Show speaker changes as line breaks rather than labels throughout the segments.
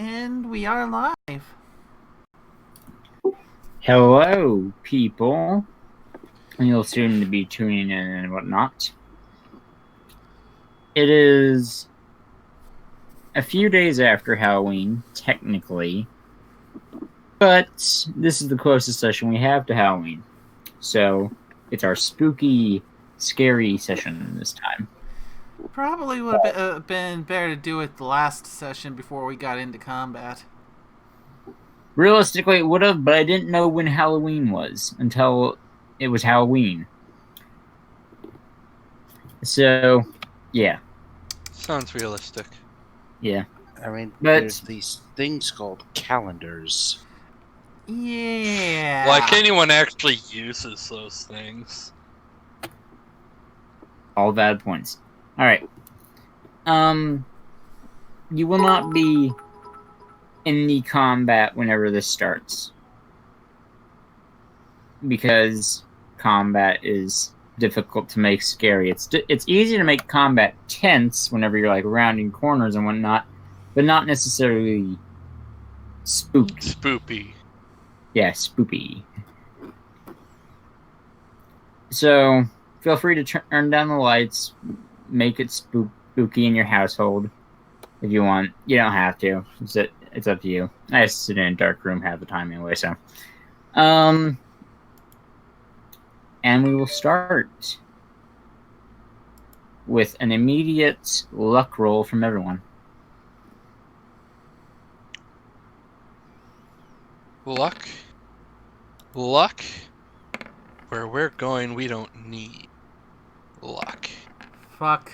And we are live.
Hello, people. You'll soon be tuning in and whatnot. It is a few days after Halloween, technically, but this is the closest session we have to Halloween. So it's our spooky, scary session this time.
Probably would have been better to do it the last session before we got into combat.
Realistically, it would have, but I didn't know when Halloween was until it was Halloween. So, yeah.
Sounds realistic.
Yeah.
I mean,
But
there's these things called calendars.
Yeah.
Like anyone actually uses those things.
all valid points. All right. You will not be in the combat whenever this starts, because combat is difficult to make scary. It's easy to make combat tense whenever you're like rounding corners and whatnot, but not necessarily spooky.
Spoopy.
Yeah, spoopy. So feel free to turn down the lights, make it spooky in your household if you want. You don't have to. It's up to you. I just sit in a dark room half the time anyway, so. And we will start with an immediate luck roll from everyone.
Luck? Luck? Where we're going, we don't need luck.
Fuck.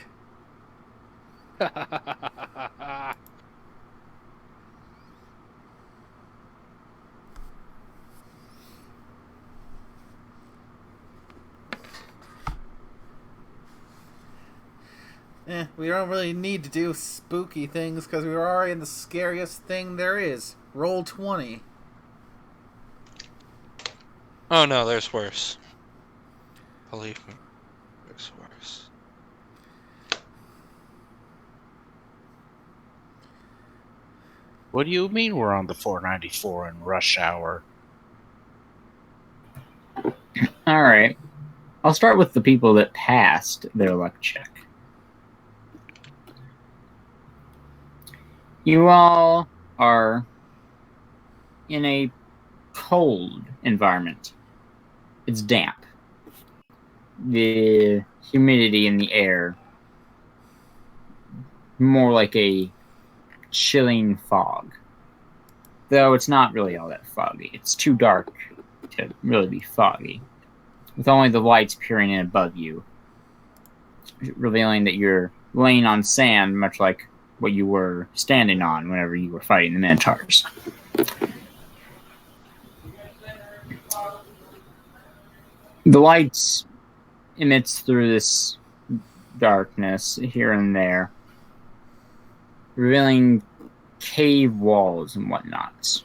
We don't really need to do spooky things because we were already in the scariest thing there is. Roll 20.
Oh no, there's worse. Believe me, there's worse.
What do you mean we're on the 494 in rush hour?
All right. I'll start with the people that passed their luck check. You all are in a cold environment. It's damp. The humidity in the air, more like a chilling fog. Though it's not really all that foggy. It's too dark to really be foggy, with only the lights peering in above you, revealing that you're laying on sand, much like what you were standing on whenever you were fighting the Minotaurs. The lights emits through this darkness here and there, revealing cave walls and whatnot.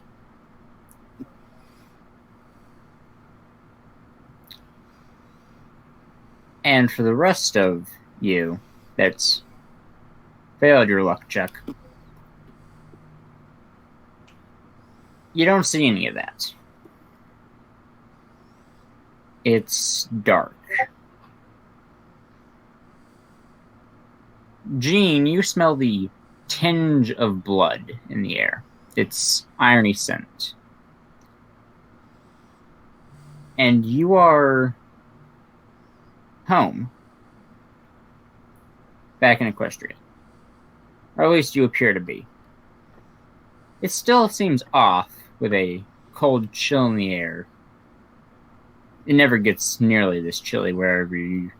And for the rest of you that's failed your luck check, you don't see any of that. It's dark. Jean, you smell the tinge of blood in the air. It's irony scent. And you are home. Back in Equestria. Or at least you appear to be. It still seems off with a cold chill in the air. It never gets nearly this chilly wherever you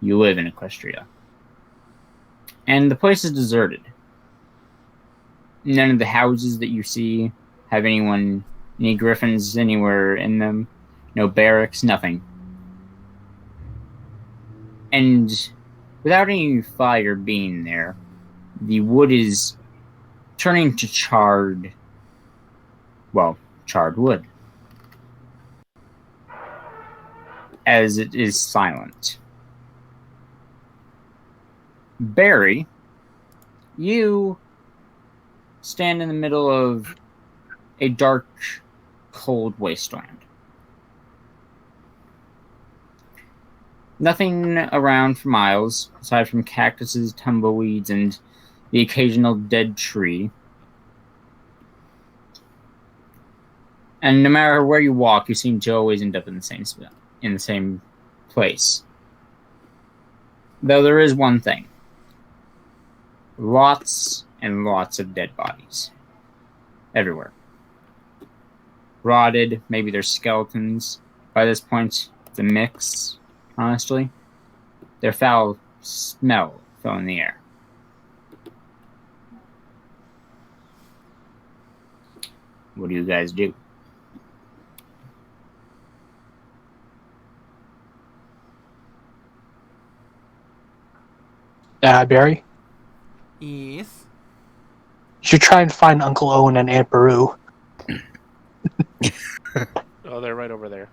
live in Equestria. And the place is deserted. None of the houses that you see have any griffins anywhere in them. No barracks, nothing. And without any fire being there, the wood is turning to charred wood. As it is silent. Barry, you stand in the middle of a dark, cold wasteland. Nothing around for miles, aside from cactuses, tumbleweeds, and the occasional dead tree. And no matter where you walk, you seem to always end up in the same place. Though there is one thing. Lots and lots of dead bodies. Everywhere. Rotted, maybe they're skeletons. By this point, it's a mix, honestly. Their foul smell filling the air. What do you guys do?
Barry,
Yes.
you should try and find Uncle Owen and Aunt Beru.
Oh, they're right over there.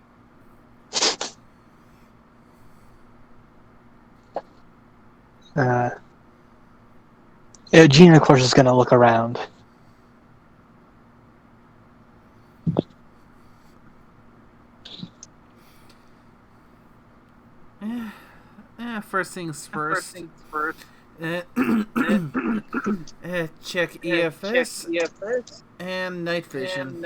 Gene, of course, is going to look around.
First things first. Check EFS and night vision.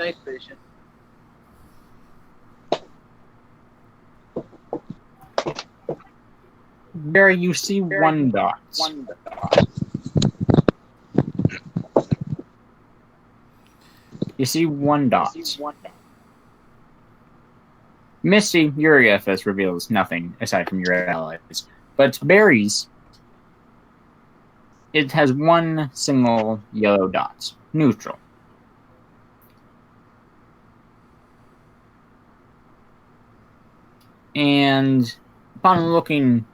Barry, you see one dot. You see one dot. Misty, your EFS reveals nothing aside from your allies. But Barry's, it has one single yellow dot. Neutral. And upon looking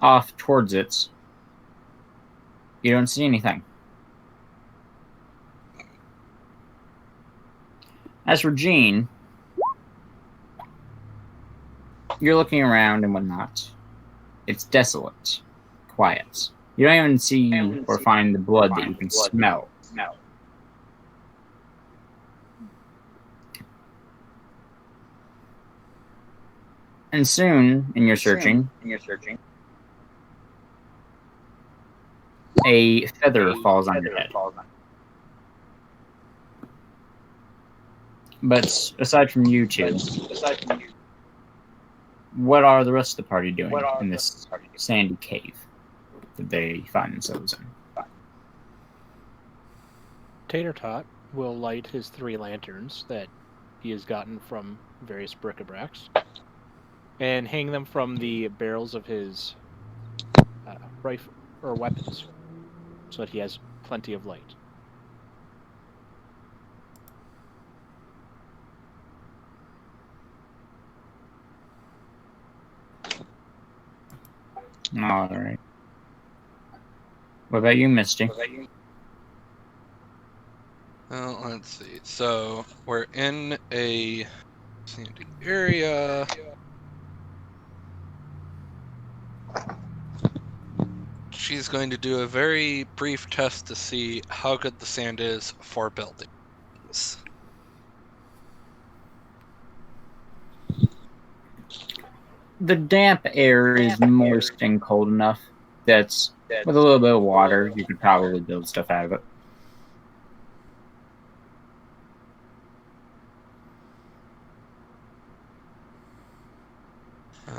off towards it, you don't see anything. As for Jean, you're looking around and whatnot. It's desolate, quiet. You don't even see or find the blood that you can smell. And soon, in your searching, a feather falls on your head. But aside from you two, what are the rest of the party doing in this sandy cave that they find themselves in?
Tater Tot will light his 3 lanterns that he has gotten from various bric-a-bracs and hang them from the barrels of his rifle or weapons so that he has plenty of light.
All right. What about you, Misty?
Well, let's see. So we're in a sandy area. She's going to do a very brief test to see how good the sand is for buildings.
The damp air is moist and cold enough that with a little bit of water, you could probably build stuff out of it.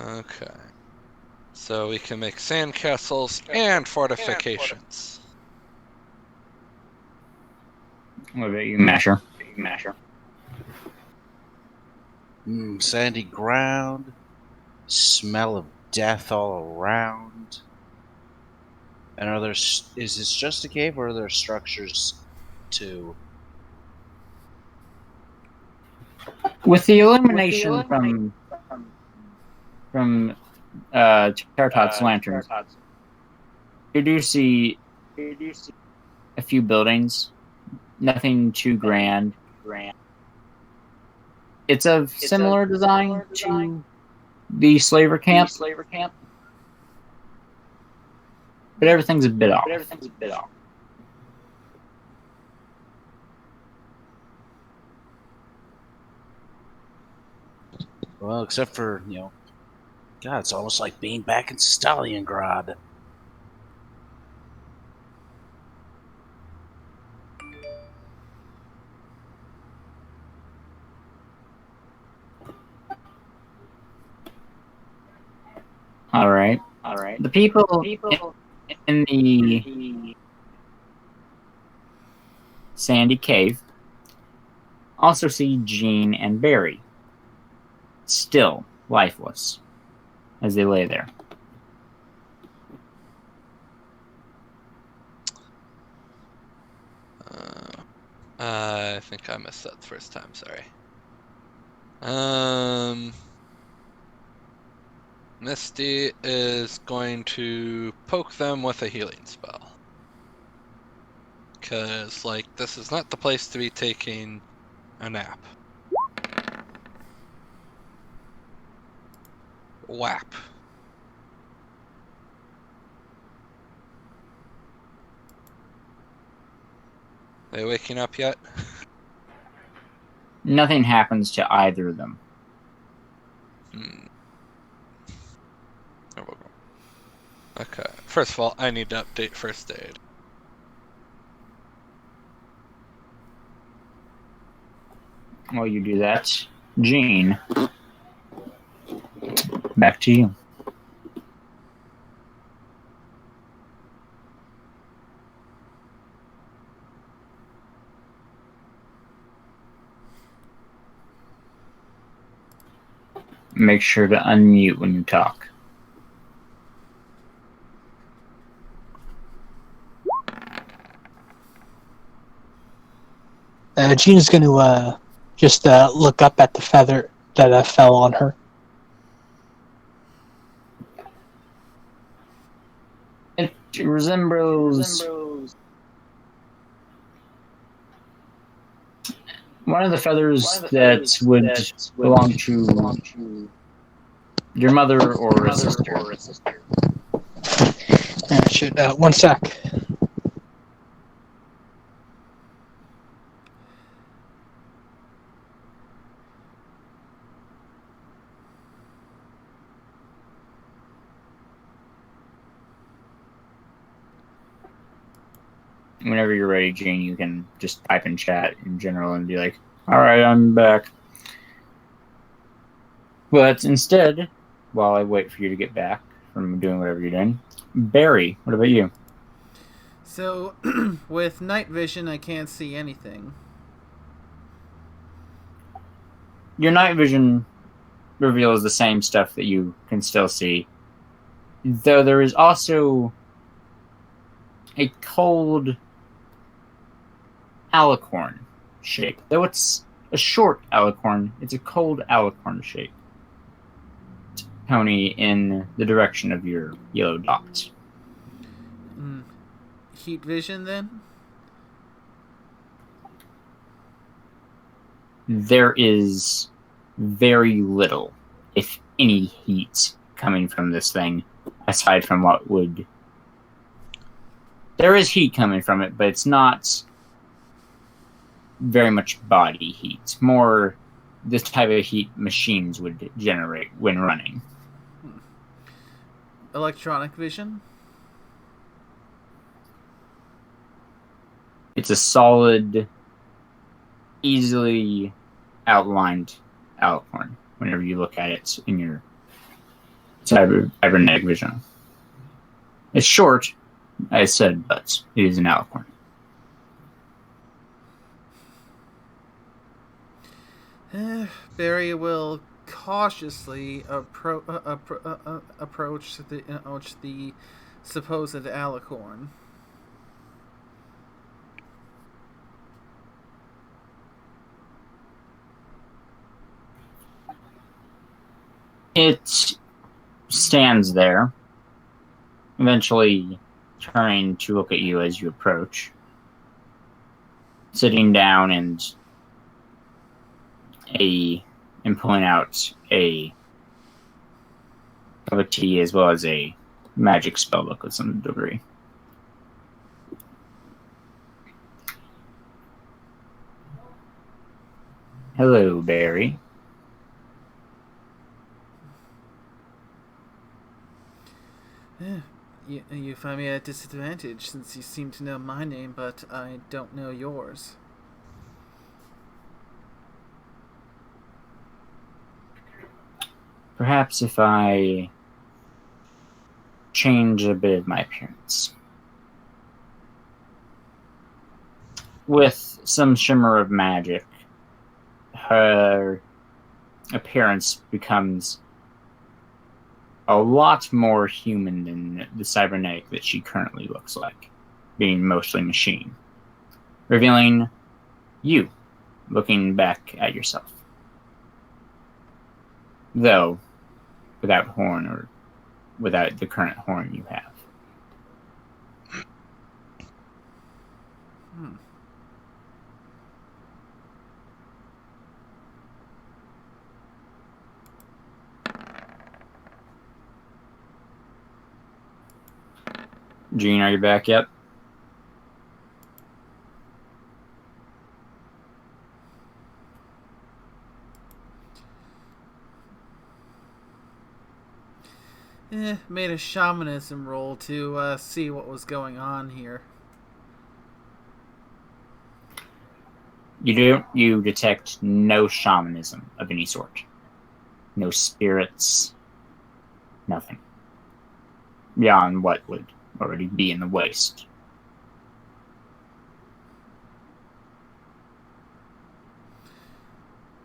Okay. So we can make sandcastles and fortifications.
What about you, Masher?
Sandy ground, smell of death all around. And is this just a cave, or are there structures too?
With the illumination from Terratot's lanterns, you do see a few buildings. Nothing too grand. It's of similar design to the slaver camp, but everything's a bit off.
Well, except for, God, it's almost like being back in Stalingrad.
All right. The people in the sandy cave also see Jean and Barry, still lifeless, as they lay there.
I think I missed that the first time. Sorry. Misty is going to poke them with a healing spell. Because, this is not the place to be taking a nap. Whap. Are they waking up yet?
Nothing happens to either of them.
Okay. First of all, I need to update first aid.
While you do that, Jean, back to you. Make sure to unmute when you talk.
Gina's going to just look up at the feather that fell on her.
It resembles one of the feathers that would belong to your mother or a sister.
One sec.
Whenever you're ready, Jean, you can just type in chat in general and be like, all right, I'm back. But instead, while I wait for you to get back from doing whatever you're doing, Barry, what about you?
So, with night vision, I can't see anything.
Your night vision reveals the same stuff that you can still see, though there is also a cold alicorn shape. Though it's a short alicorn, it's a cold alicorn shape. Tony, in the direction of your yellow dots.
Heat vision, then?
There is very little, if any, heat coming from this thing, aside from what would... There is heat coming from it, but it's not very much body heat. More this type of heat machines would generate when running.
Electronic vision?
It's a solid, easily outlined alicorn whenever you look at it in your cybernetic vision. It's short, I said, but it is an alicorn.
Barry will cautiously approach the supposed alicorn.
It stands there, eventually turning to look at you as you approach, sitting down and pulling out a cup of tea as well as a magic spellbook of some degree. Hello, Barry.
You find me at a disadvantage since you seem to know my name, but I don't know yours.
Perhaps if I change a bit of my appearance. With some shimmer of magic, her appearance becomes a lot more human than the cybernetic that she currently looks like, being mostly machine, revealing you looking back at yourself. Though, without horn or without the current horn you have. Gene, are you back yet?
Made a shamanism roll to see what was going on here.
You detect no shamanism of any sort. No spirits. Nothing. Beyond what would already be in the waste.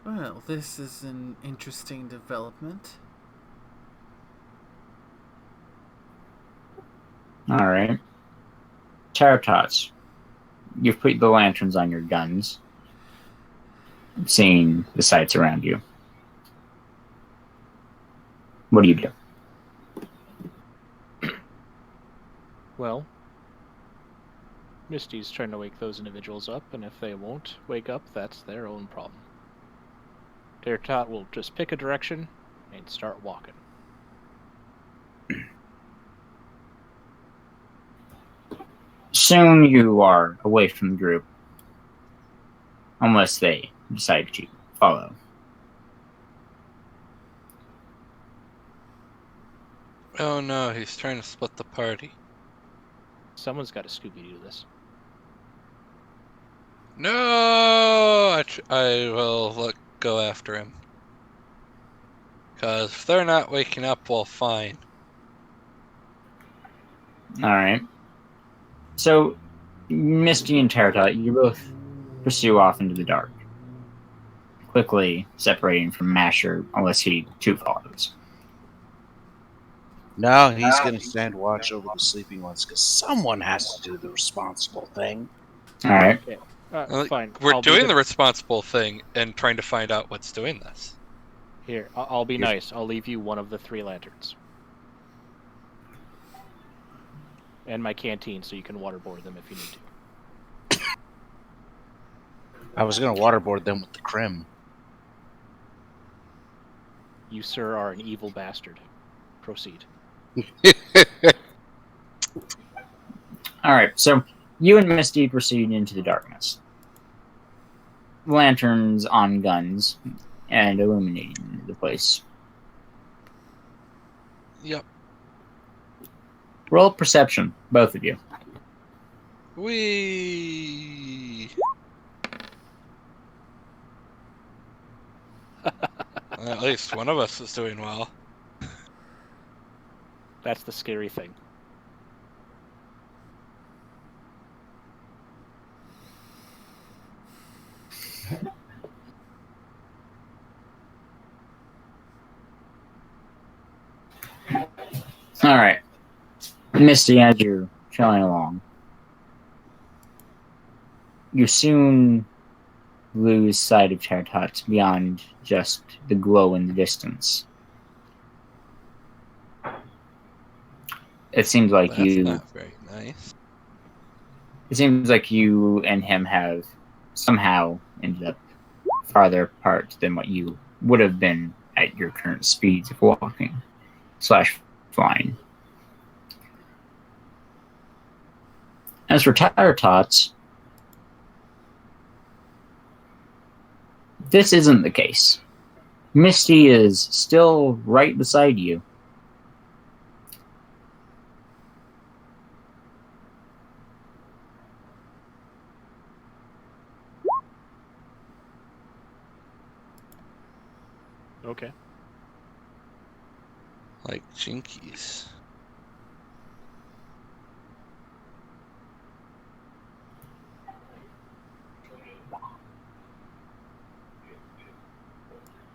Well, this is an interesting development.
Alright. Terratots, you've put the lanterns on your guns, seeing the sights around you. What do you do?
Well, Misty's trying to wake those individuals up, and if they won't wake up, that's their own problem. Terratot will just pick a direction and start walking.
Soon you are away from the group, unless they decide to follow.
Oh no, he's trying to split the party.
Someone's got to Scooby-Doo this.
No! I will go after him. Because if they're not waking up, well, fine.
Alright. So, Misty and Terratot, you both pursue off into the dark, quickly separating from Masher unless he too follows.
No, he's going to stand watch over the sleeping ones because someone has to do the responsible thing.
Alright.
Okay. Fine.
We're
I'll
doing
be
the responsible thing and trying to find out what's doing this.
Here, I'll be nice. I'll leave you one of the 3 lanterns. And my canteen so you can waterboard them if you need to.
I was going to waterboard them with the crim.
You, sir, are an evil bastard. Proceed.
Alright, so you and Misty proceed into the darkness. Lanterns on guns and illuminating the place.
Yep.
Roll perception, both of you.
At least one of us is doing well.
That's the scary thing.
Alright. Misty, as you're trailing along, you soon lose sight of Terratot beyond just the glow in the distance. It seems like
That's not very nice.
It seems like you and him have somehow ended up farther apart than what you would have been at your current speeds of walking / flying. As for Terratots, this isn't the case. Misty is still right beside you.
Okay.
Like Jinkies.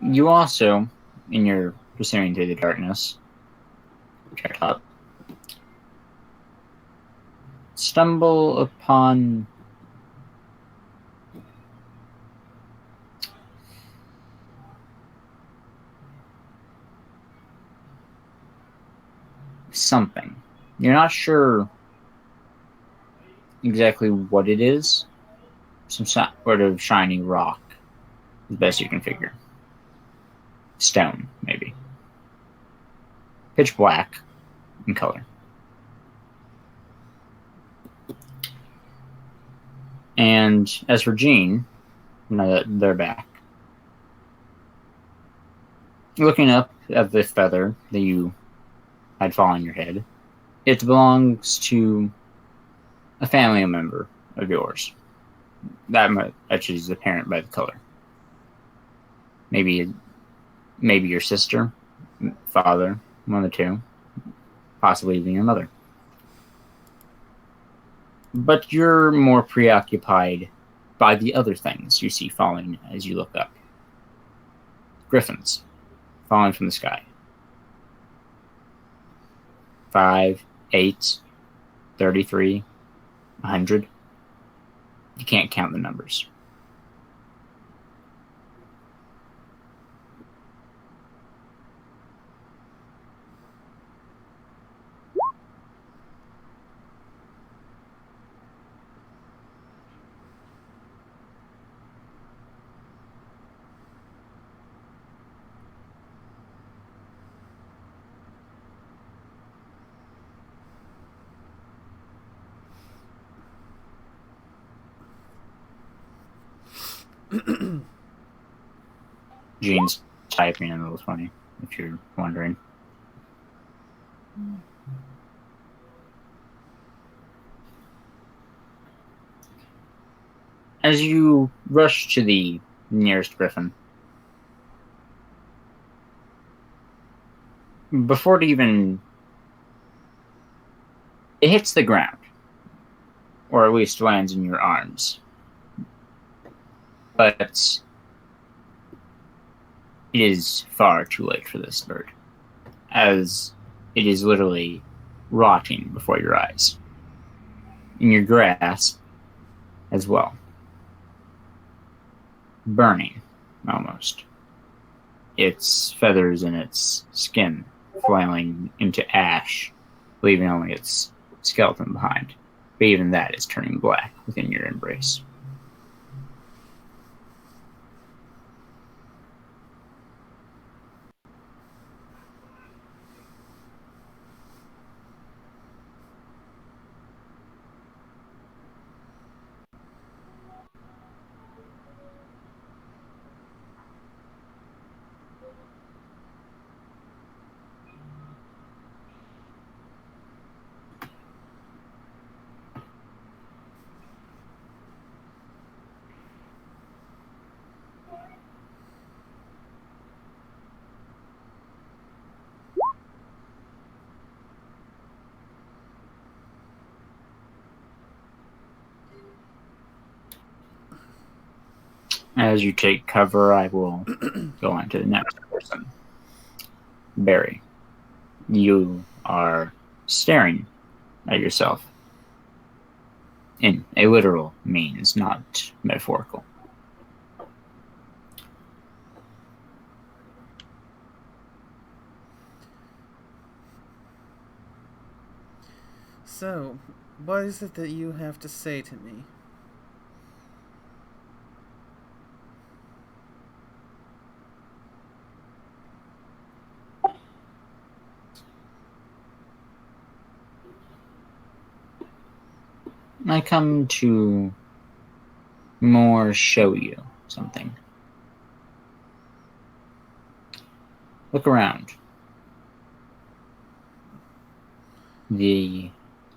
You also, in your pursuing through the darkness, check up, stumble upon something. You're not sure exactly what it is. Some sort of shiny rock, as best you can figure. Stone, maybe. Pitch black in color. And as for Jean, now that they're back, looking up at the feather that you had fallen on your head, it belongs to a family member of yours. That much is apparent by the color. Maybe your sister, father, one of the two, possibly even your mother. But you're more preoccupied by the other things you see falling as you look up. Griffins falling from the sky. 5, 8, 33, 100. You can't count the numbers. Gene's typing in a little funny, if you're wondering. As you rush to the nearest griffin, before it hits the ground, or at least lands in your arms. But it is far too late for this bird, as it is literally rotting before your eyes, in your grasp as well. Burning, almost. Its feathers and its skin flailing into ash, leaving only its skeleton behind. But even that is turning black within your embrace. As you take cover, I will go on to the next person. Barry, you are staring at yourself in a literal means, not metaphorical.
So, what is it that you have to say to me?
I come to more show you something. Look around. The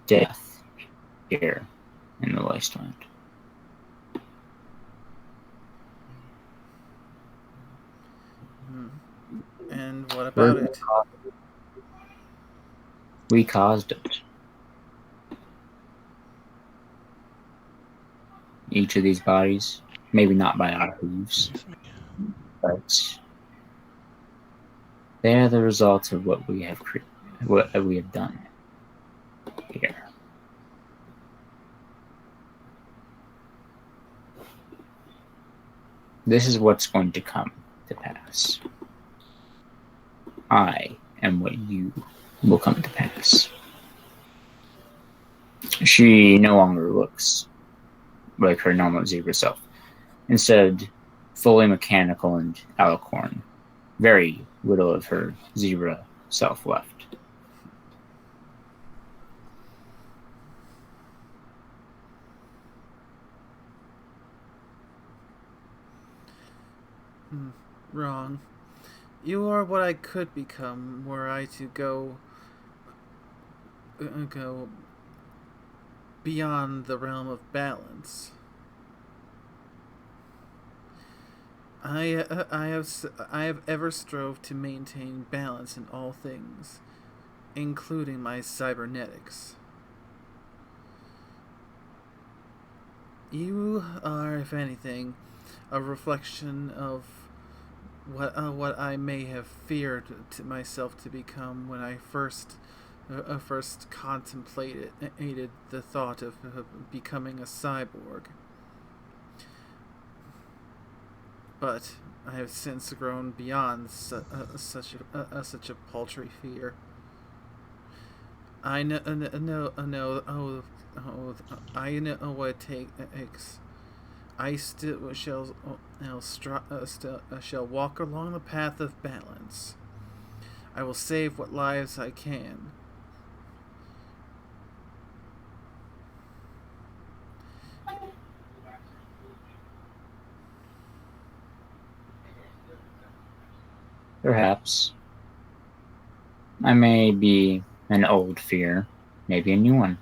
death here in the wasteland.
And what about it?
We caused it. Each of these bodies, maybe not by our hooves, but they are the results of what we have done here. This is what's going to come to pass. I am what you will come to pass. She no longer looks like her normal zebra self. Instead, fully mechanical and alicorn. Very little of her zebra self left.
Wrong. You are what I could become were I to go beyond the realm of balance. I have ever strove to maintain balance in all things, including my cybernetics. You are, if anything, a reflection of what I may have feared to myself to become when I first contemplated the thought of becoming a cyborg. But I have since grown beyond such a paltry fear. I know what it takes. I still shall walk along the path of balance. I will save what lives I can.
Perhaps. I may be an old fear, maybe a new one,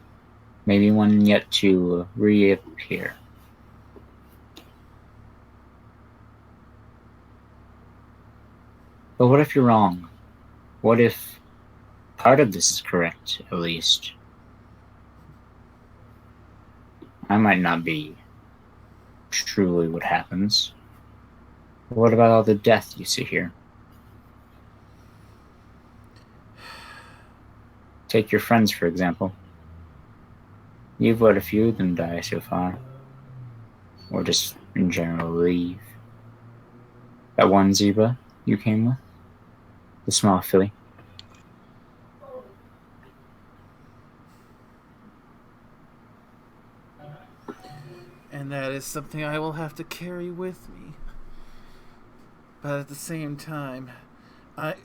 maybe one yet to reappear. But what if you're wrong? What if part of this is correct, at least? I might not be truly what happens. But what about all the death you see here? Take your friends, for example. You've let a few of them die so far. Or just, in general, leave. That one zebra you came with? The small filly?
And that is something I will have to carry with me. But at the same time, I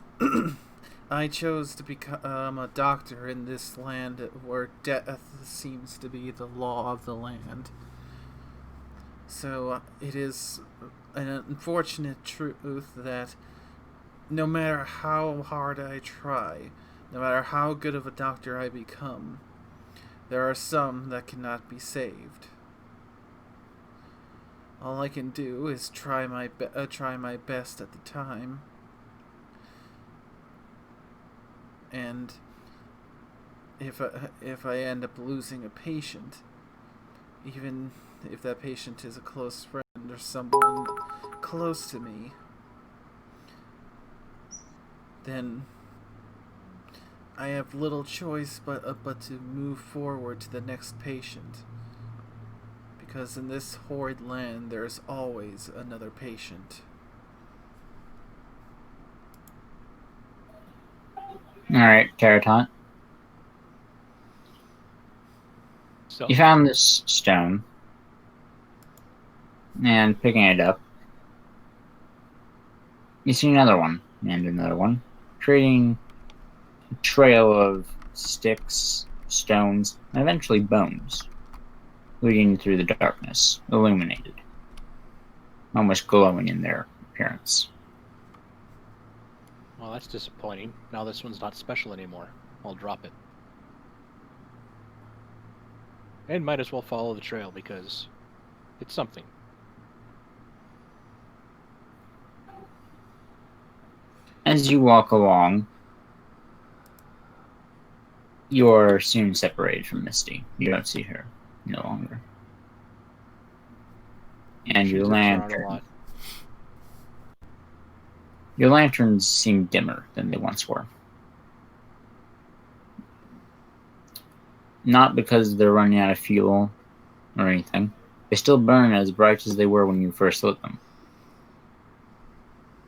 I chose to become a doctor in this land where death seems to be the law of the land. So it is an unfortunate truth that no matter how hard I try, no matter how good of a doctor I become, there are some that cannot be saved. All I can do is try my best at the time. And if I end up losing a patient, even if that patient is a close friend or someone close to me, then I have little choice but to move forward to the next patient. Because in this horrid land, there is always another patient.
Alright, Teratot.
So,
You found this stone. And picking it up, you see another one, and another one, creating a trail of sticks, stones, and eventually bones, leading through the darkness, illuminated, almost glowing in their appearance.
well, that's disappointing. Now this one's not special anymore. I'll drop it. And might as well follow the trail because it's something.
As you walk along, you're soon separated from Misty. You don't see her no longer. And
She
your
zips around a lot.
lanterns seem dimmer than they once were. Not because they're running out of fuel or anything. They still burn as bright as they were when you first lit them.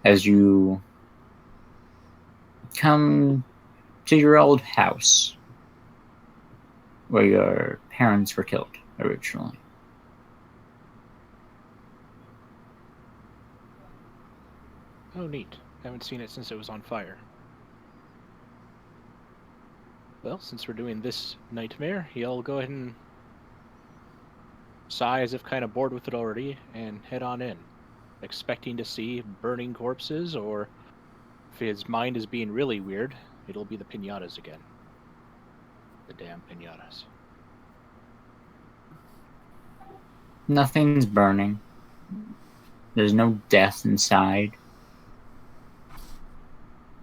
As you come to your old house, where your parents were killed originally.
Oh, neat. Haven't seen it since it was on fire. Well, since we're doing this nightmare, he'll go ahead and sigh as if kind of bored with it already and head on in, expecting to see burning corpses, or if his mind is being really weird, it'll be the piñatas again. The damn piñatas.
Nothing's burning. There's no death inside.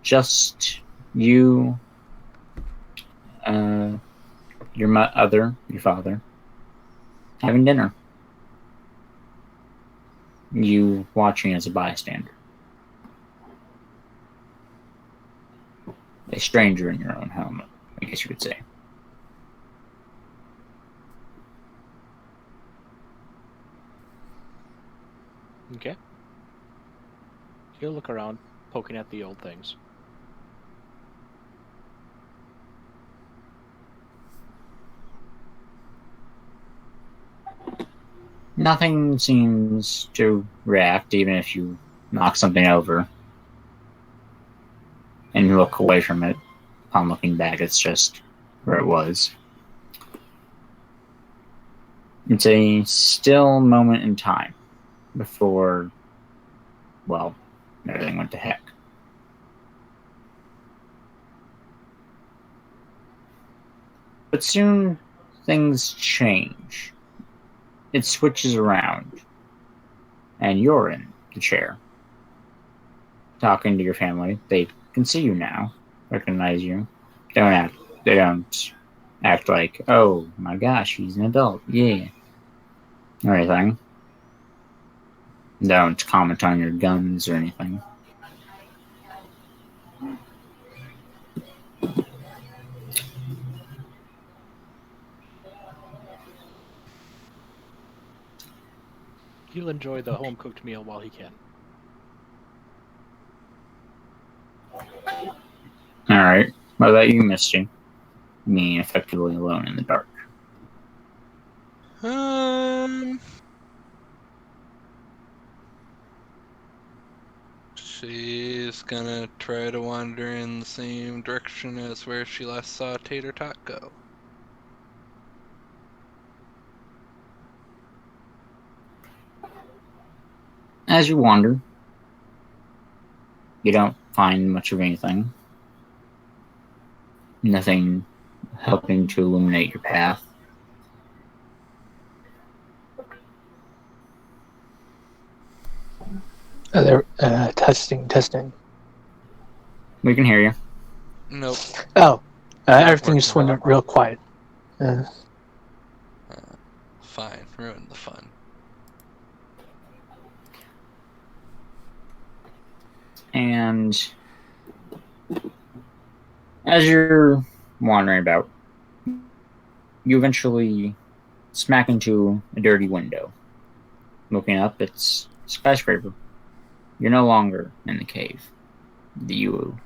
Just you, your father, having dinner. You watching as a bystander. A stranger in your own home, I guess you could say.
Okay. He'll look around, poking at the old things.
Nothing seems to react, even if you knock something over and you look away from it. Upon looking back, it's just where it was. It's a still moment in time before, well, everything went to heck. But soon things change. It switches around, and you're in the chair, talking to your family. They can see you now, recognize you. They don't act like, oh my gosh, he's an adult, yeah, or anything. Don't comment on your guns or anything.
He'll enjoy the home-cooked meal while he can.
Alright, what about you, Misty? Being effectively alone in the dark.
She's gonna try to wander in the same direction as where she last saw Tater Tot go.
As you wander, you don't find much of anything. Nothing helping to illuminate your path.
They're testing.
We can hear you.
Nope.
Oh,
Not
everything just
working.
went real quiet.
Fine, ruin the fun.
And as you're wandering about, you eventually smack into a dirty window. Looking up, it's a skyscraper. You're no longer in the cave that you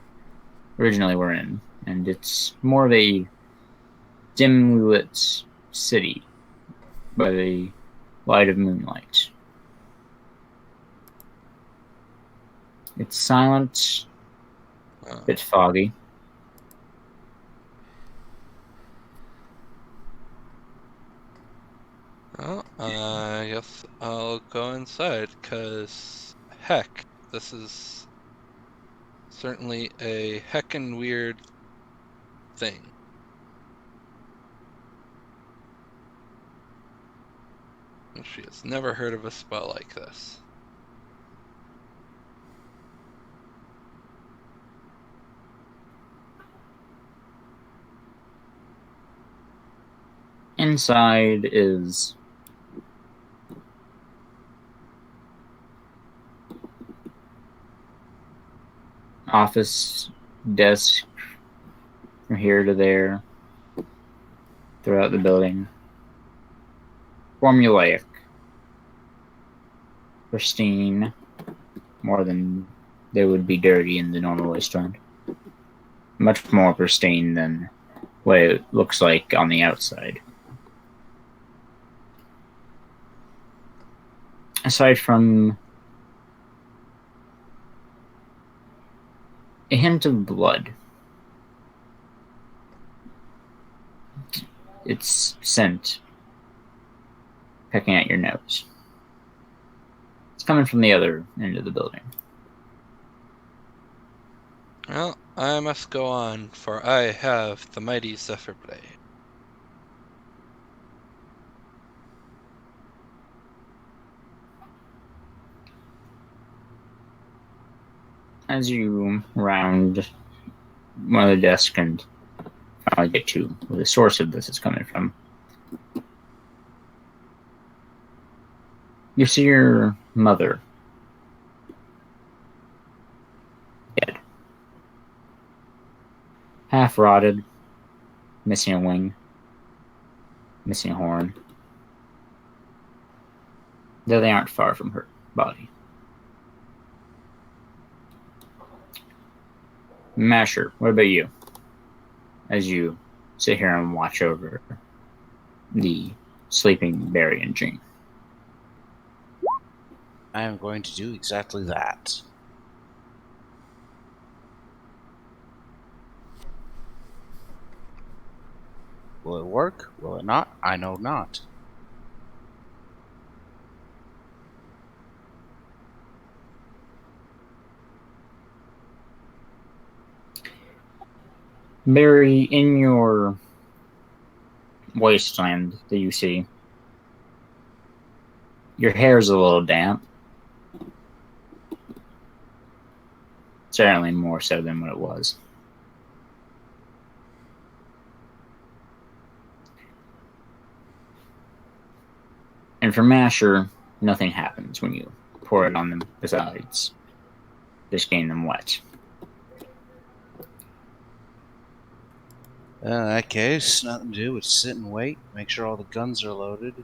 originally were in, and it's more of a dimly lit city by the light of moonlight. It's silent, a bit foggy.
Well, I guess I'll go inside, because heck, this is certainly a heckin' weird thing. And she has never heard of a spell like this.
Inside is office desk from here to there throughout the building. Formulaic. Pristine. More than they would be dirty in the normal wasteland. Much more pristine than what it looks like on the outside. Aside from a hint of blood. Its scent pecking at your nose. It's coming from the other end of the building.
Well, I must go on, for I have the mighty Zephyr Blade.
As you round one of the desks and finally get to where the source of this is coming from, you see your mother dead. Half rotted, missing a wing, missing a horn. Though they aren't far from her body. Masher, what about you? As you sit here and watch over the sleeping Barry and Jean.
I am going to do exactly that. Will it work? Will it not? I know not.
Barry, in your wasteland that you see, your hair's a little damp. Certainly more so than what it was. And for Masher, nothing happens when you pour it on them besides just getting them wet.
In that case, nothing to do but sit and wait, make sure all the guns are loaded.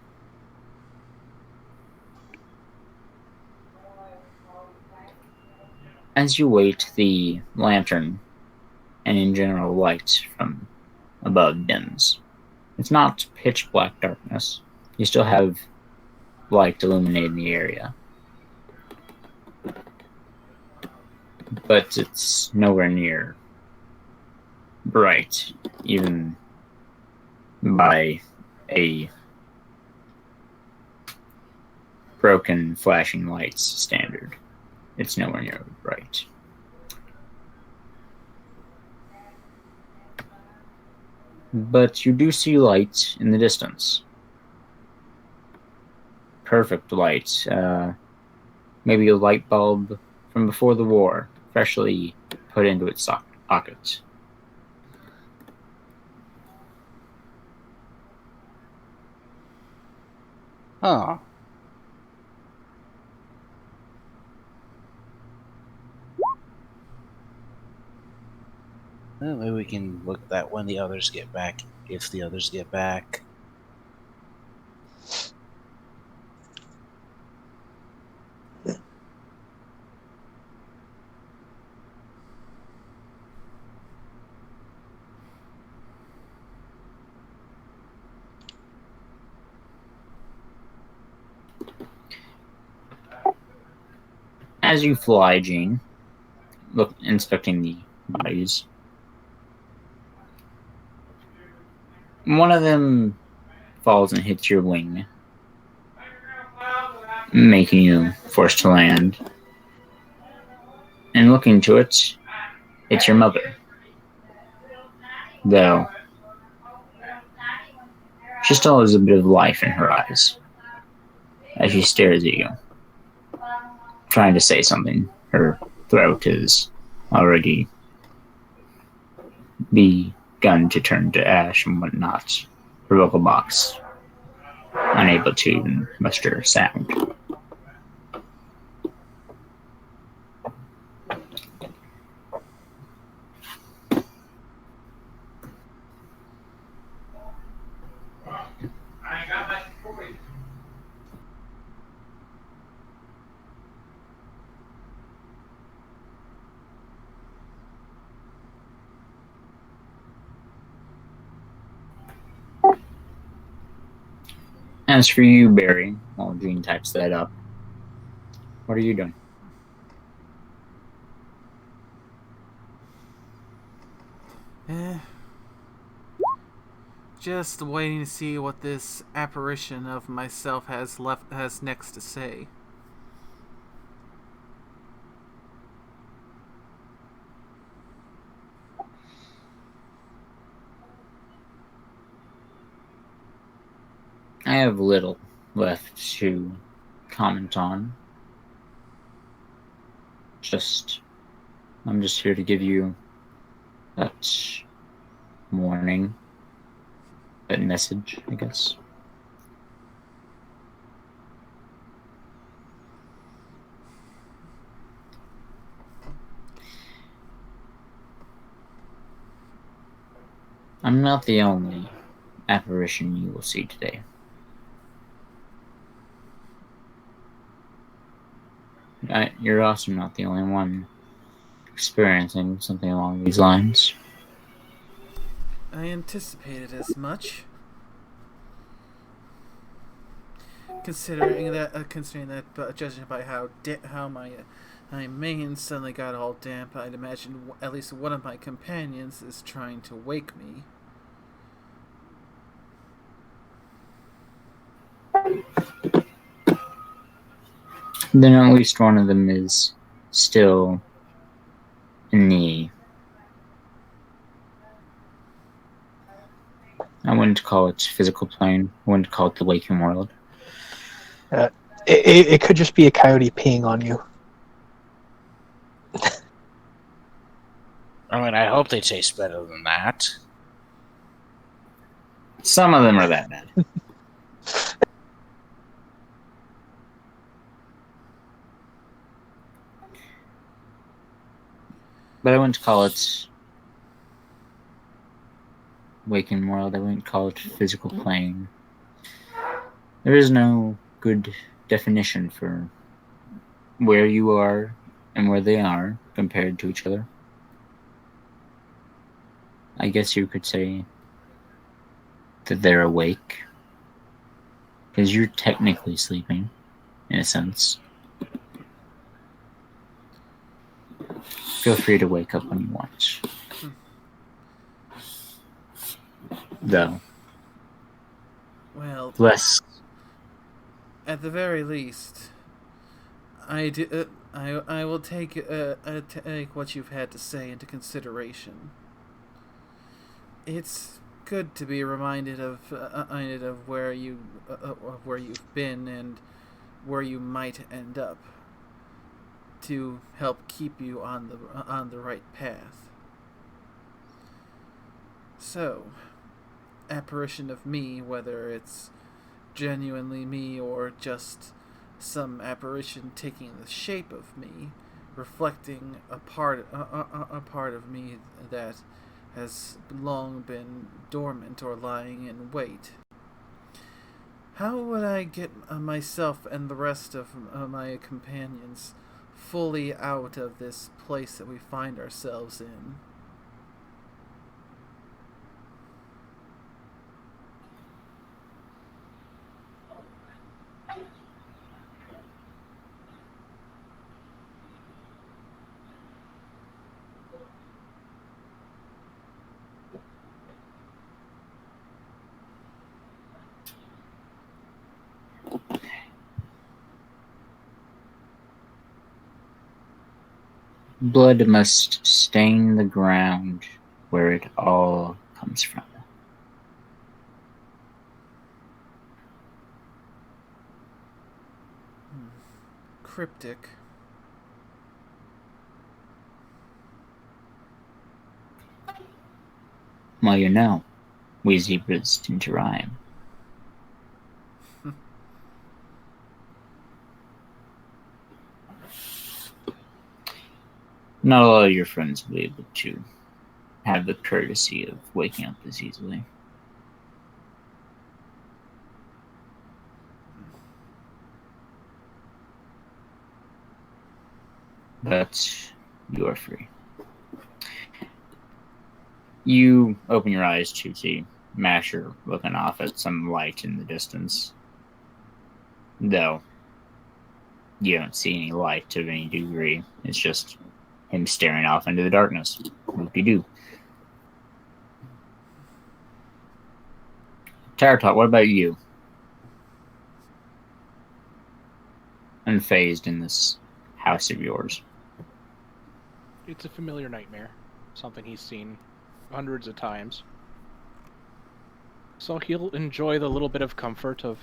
As you wait, the lantern and in general light from above dims. It's not pitch black darkness. You still have light illuminating the area. But it's nowhere near bright, even by a broken flashing lights standard. It's nowhere near bright. But you do see light in the distance. Perfect light. Maybe a light bulb from before the war, freshly put into its socket.
Huh. Well, maybe we can look at that when the others get back, if the others get back.
As you fly, Jean, inspecting the bodies, one of them falls and hits your wing, making you forced to land. And looking to it, it's your mother. Though, she still has a bit of life in her eyes as she stares at you, trying to say something. Her throat is already begun to turn to ash and whatnot, her vocal box, unable to even muster sound. As for you, Barry, while Jean types that up, what are you doing?
Just waiting to see what this apparition of myself has next to say.
I have little left to comment on. I'm just here to give you that warning, that message, I guess. I'm not the only apparition you will see today. You're also not the only one experiencing something along these lines.
I anticipated as much. Considering that, but judging by how my mane suddenly got all damp, I'd imagine at least one of my companions is trying to wake me.
Then at least one of them is still in the... I wouldn't call it physical plane. I wouldn't call it the waking world.
It could just be a coyote peeing on you.
I mean, I hope they taste better than that.
Some of them are that bad. But I wouldn't call it waking world. I wouldn't call it physical plane. There is no good definition for where you are and where they are compared to each other. I guess you could say that they're awake, because you're technically sleeping, in a sense. Feel free to wake up when you want. Though.
Well,
Less.
at the very least, I will take what you've had to say into consideration. It's good to be reminded of where you've been and where you might end up, to help keep you on the right path. So, apparition of me, whether it's genuinely me or just some apparition taking the shape of me, reflecting a part of me that has long been dormant or lying in wait. How would I get myself and the rest of my companions fully out of this place that we find ourselves in?
Blood must stain the ground where it all comes from.
Cryptic.
Well, you know. we zebras tend to rhyme. Not a lot of your friends will be able to have the courtesy of waking up this easily. But you are free. You open your eyes to see Masher looking off at some light in the distance. Though, you don't see any light of any degree. It's just him staring off into the darkness. Whoop-de-doo. Taratot, what about you? Unfazed in this house of yours.
It's a familiar nightmare. Something he's seen hundreds of times. So he'll enjoy the little bit of comfort of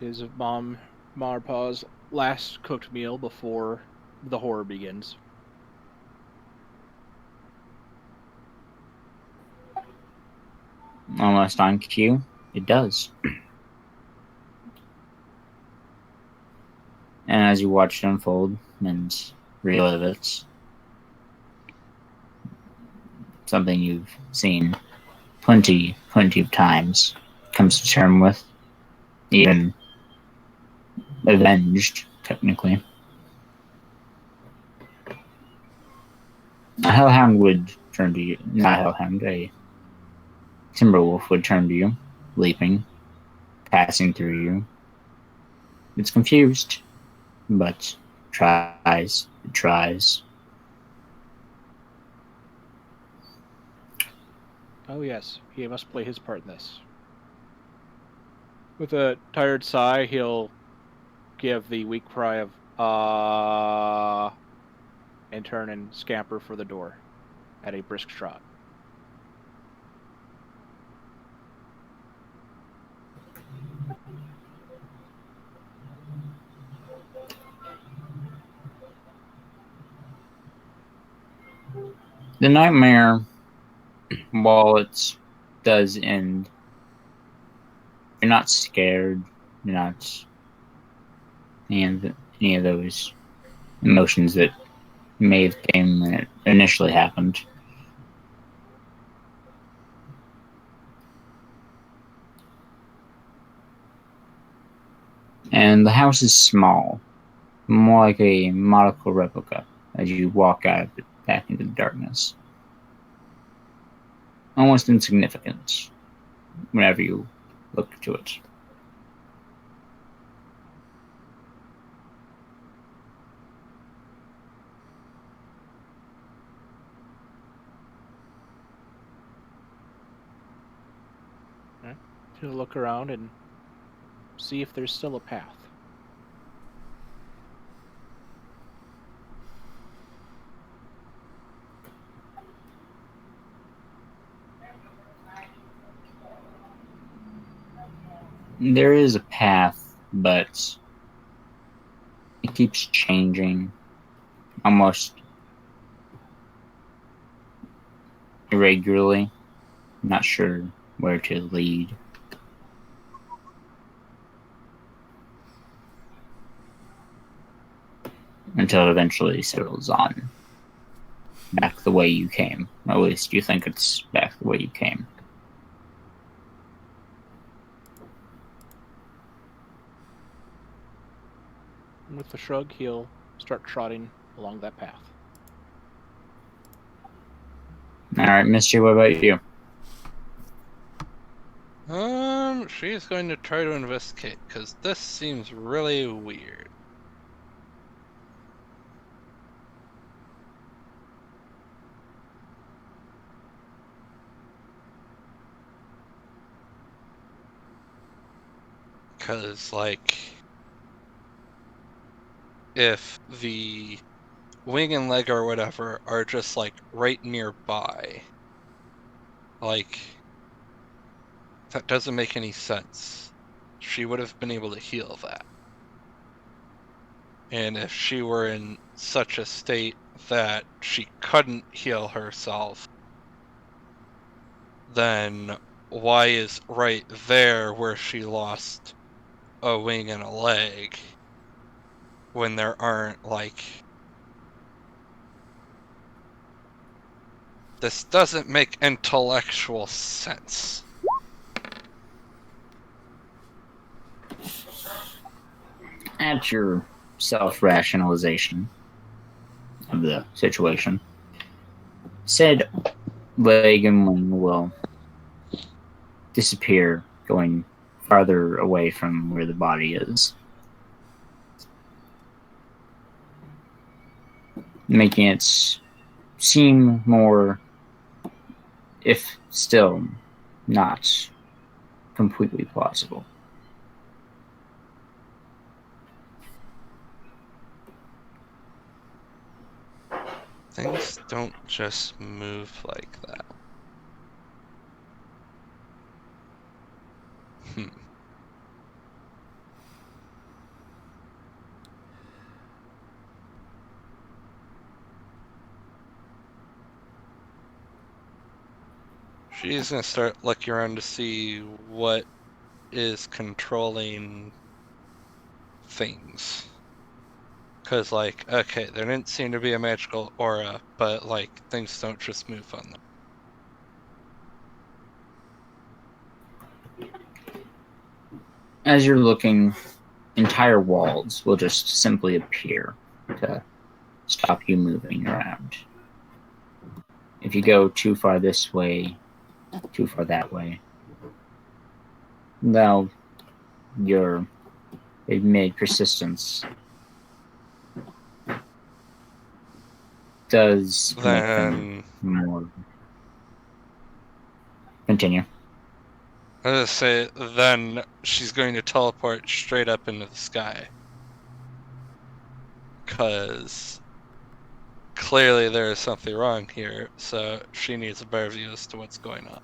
his mom, Marpa's last cooked meal before the horror begins.
Almost on cue, it does. And as you watch it unfold and relive it, something you've seen plenty of times, comes to term with, even avenged, technically. A hellhound would turn to you, not a hellhound, a timberwolf would turn to you, leaping, passing through you. It's confused, but tries, it tries.
Oh yes, he must play his part in this. With a tired sigh, he'll give the weak cry of "ah," and turn and scamper for the door at a brisk trot.
The nightmare, while it does end, you're not scared, you're not any of those emotions that may have came when it initially happened. And the house is small, more like a nautical replica as you walk out of it back into the darkness. Almost insignificant whenever you look to it.
He'll look around and see if there's still a path.
There is a path, but it keeps changing, almost irregularly. Not sure where to lead. Until it eventually settles on back the way you came. At least you think it's back the way you came.
And with a shrug, he'll start trotting along that path.
Alright, Misty, what about you?
She's going to try to investigate, because this seems really weird. Because, like, if the wing and leg or whatever are just, like, right nearby, like, that doesn't make any sense. She would have been able to heal that. And if she were in such a state that she couldn't heal herself, then why is right there where she lost a wing and a leg when there aren't, like... This doesn't make intellectual sense.
At your self-rationalization of the situation, said leg and wing will disappear, going farther away from where the body is, making it seem more, if still not completely plausible.
Things don't just move like that. She's gonna start looking around to see what is controlling things. Cause like, okay, there didn't seem to be a magical aura, but like, things don't just move on them.
As you're looking, entire walls will just simply appear to stop you moving around. If you go too far this way, too far that way, now your mid persistence does make them more. Continue.
I was gonna say, then she's going to teleport straight up into the sky. Cause clearly there is something wrong here, so she needs a better view as to what's going on.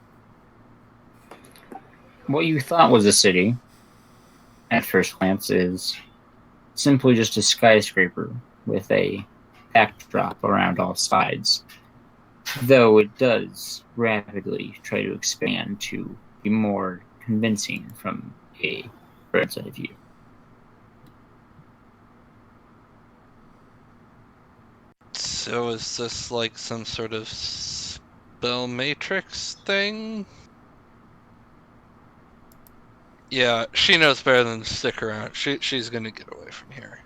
What you thought was a city, at first glance, is simply just a skyscraper with a backdrop around all sides. Though it does rapidly try to expand to be more convincing from a bird's eye view.
So is this like some sort of spell matrix thing? Yeah, she knows better than to stick around. She's gonna get away from here.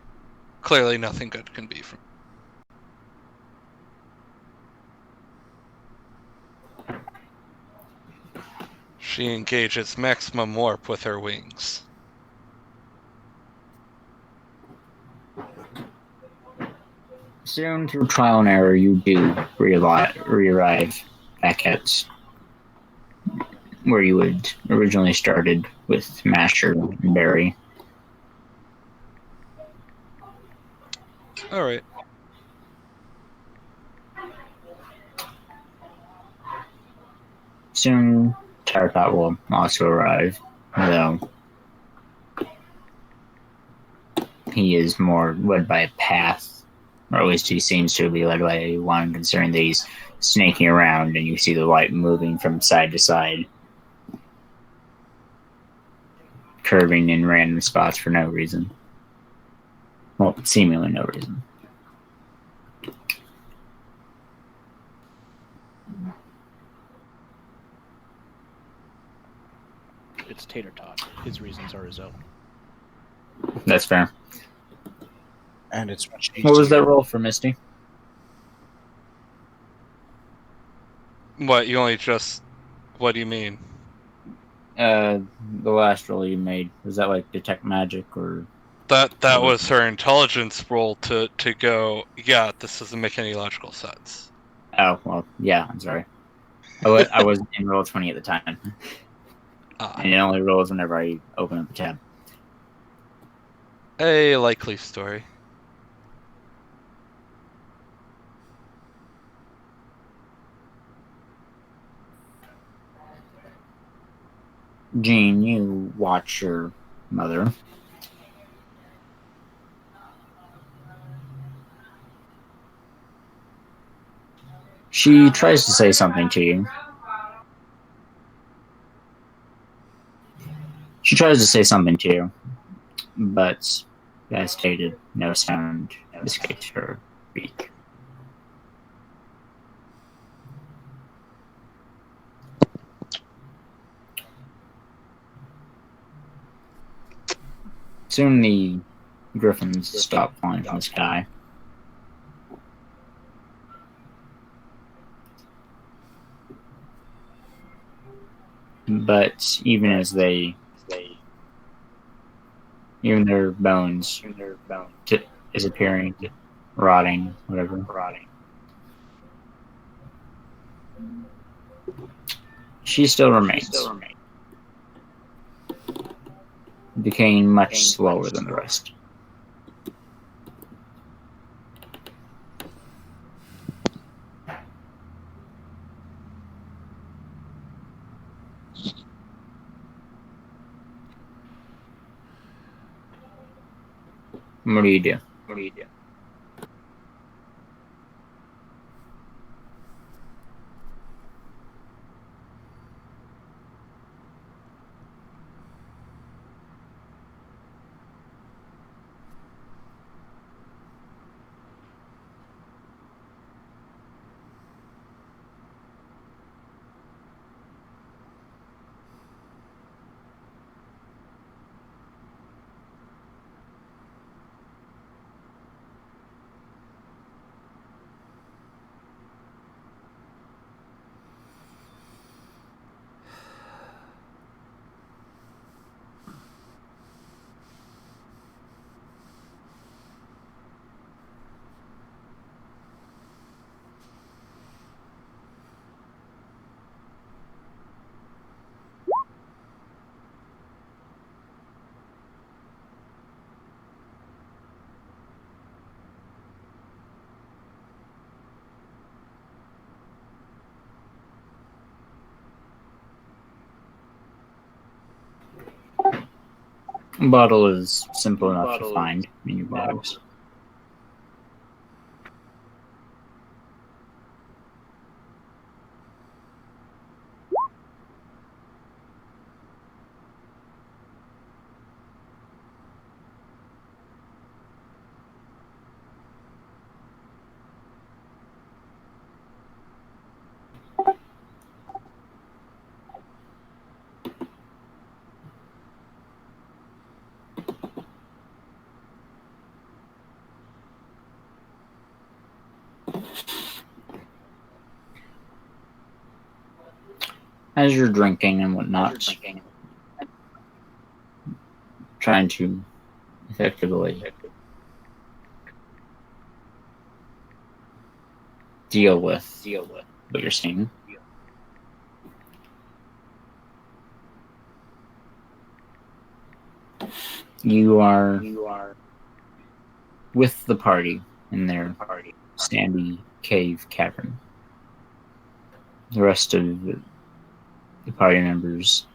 Clearly nothing good can be from... She engages maximum warp with her wings.
Soon, through trial and error, you do re-arrive back at where you had originally started with Masher and Barry.
Alright.
Soon, Tarkat will also arrive, though he is more led by a path, or at least he seems to be led by one, considering that he's snaking around and you see the light moving from side to side, curving in random spots for no reason. Well, seemingly no reason.
It's Tater Tot. His reasons are his own.
That's fair.
And it's much easier.
What was that roll for Misty?
What, you only just... What do you mean?
The last roll you made, was that like detect magic or...
That was her intelligence roll to go, yeah, this doesn't make any logical sense.
Oh, well, yeah, I'm sorry. I wasn't in roll 20 at the time. And it only rolls whenever I open up a tab.
A likely story.
Jean, you watch your mother. She tries to say something to you. tries to say something to you, but as stated, no sound escapes her beak. Soon the griffins stop flying from the sky. But even their bones disappearing, rotting, whatever. She still remains, decaying much slower than the rest. What do you do? A bottle is simple enough to find in your bags. As you're drinking and whatnot, trying to effectively deal with what you're seeing. You are with the party in their sandy cave cavern. The rest of the party members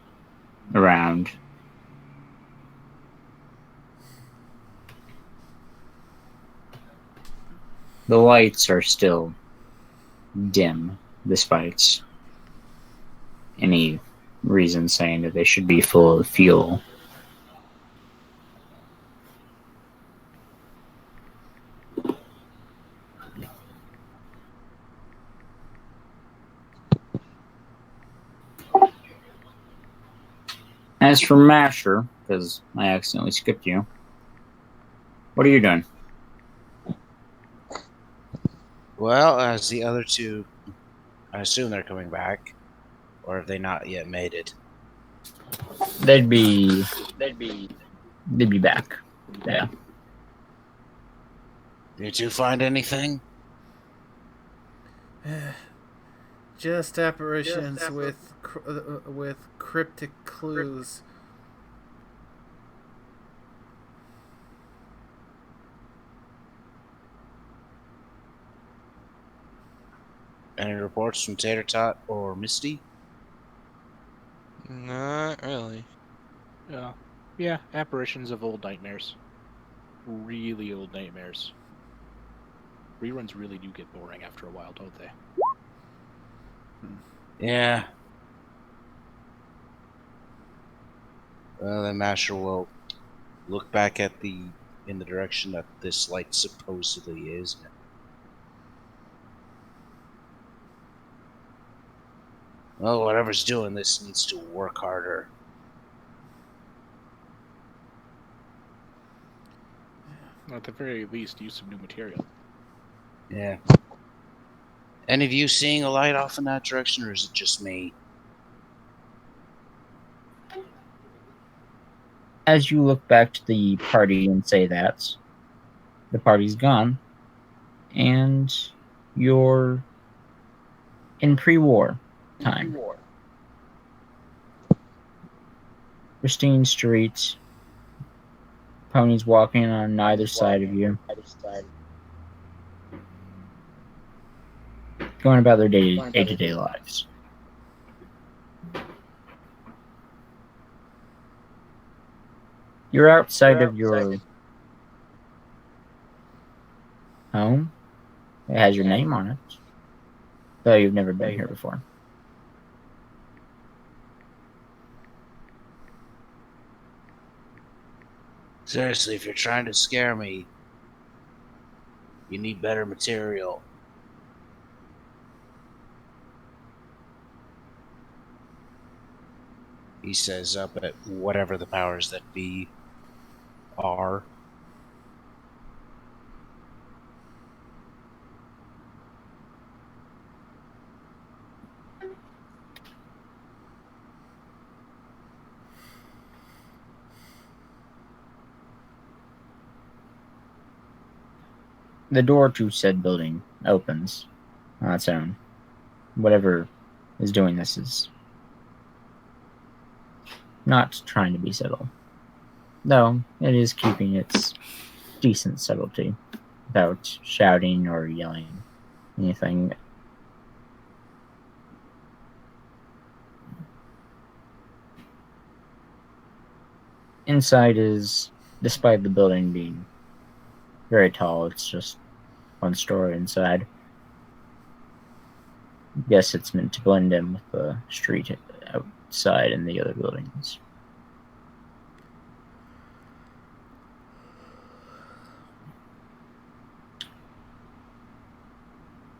around. The lights are still dim, despite any reason saying that they should be full of fuel. As for Masher, because I accidentally skipped you, what are you doing?
Well, as the other two, I assume they're coming back, or have they not yet made it?
They'd be back. Yeah.
Did you find anything?
Just apparitions with cryptic clues.
Any reports from Tater Tot or Misty?
Not really.
Yeah, apparitions of old nightmares. Really old nightmares. Reruns really do get boring after a while, don't they?
Yeah. The Master will look back at in the direction that this light supposedly is. Well, whatever's doing this needs to work harder.
At the very least, use some new material.
Yeah. Any of you seeing a light off in that direction, or is it just me?
As you look back to the party and say that, the party's gone, and you're in pre-war time. Pristine streets, ponies walking on either side of you, going about their day-to-day lives. You're outside of your home. It has your name on it, though you've never been here before.
Seriously, if you're trying to scare me, you need better material. He says up at whatever the powers that be are.
The door to said building opens on its own. Whatever is doing this is not trying to be subtle, though it is keeping its decent subtlety without shouting or yelling anything. Inside is, despite the building being very tall, it's just one story inside. Guess it's meant to blend in with the street outside and the other buildings.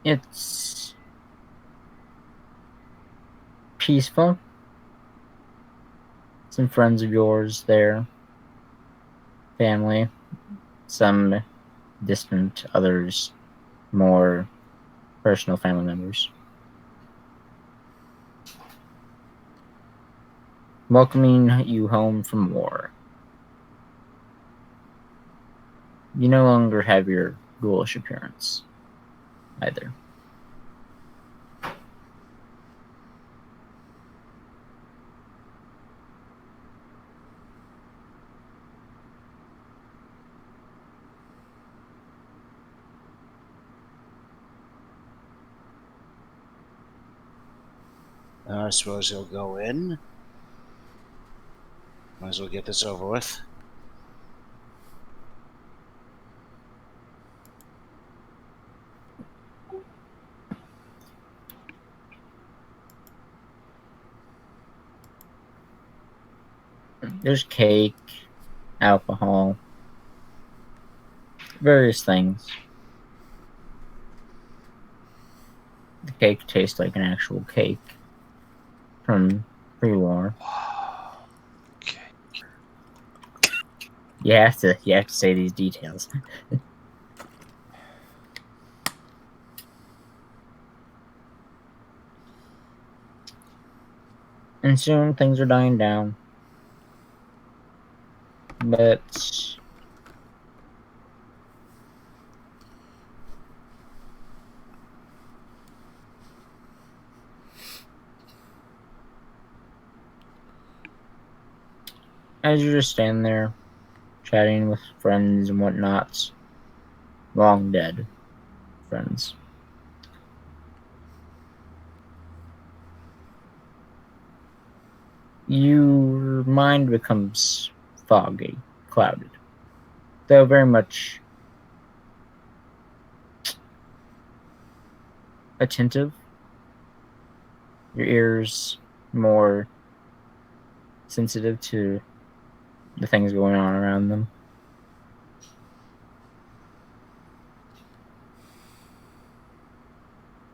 It's peaceful. Some friends of yours there. Family. Some distant, others more personal family members. Welcoming you home from war. You no longer have your ghoulish appearance, either.
I suppose he'll go in. Might as well get this over with.
There's cake, alcohol, various things. The cake tastes like an actual cake from pre-war.
Okay.
You have to say these details. And soon things are dying down. But as you're just standing there, chatting with friends and whatnot, long dead friends, your mind becomes foggy, clouded, though very much attentive. Your ears more sensitive to the things going on around them.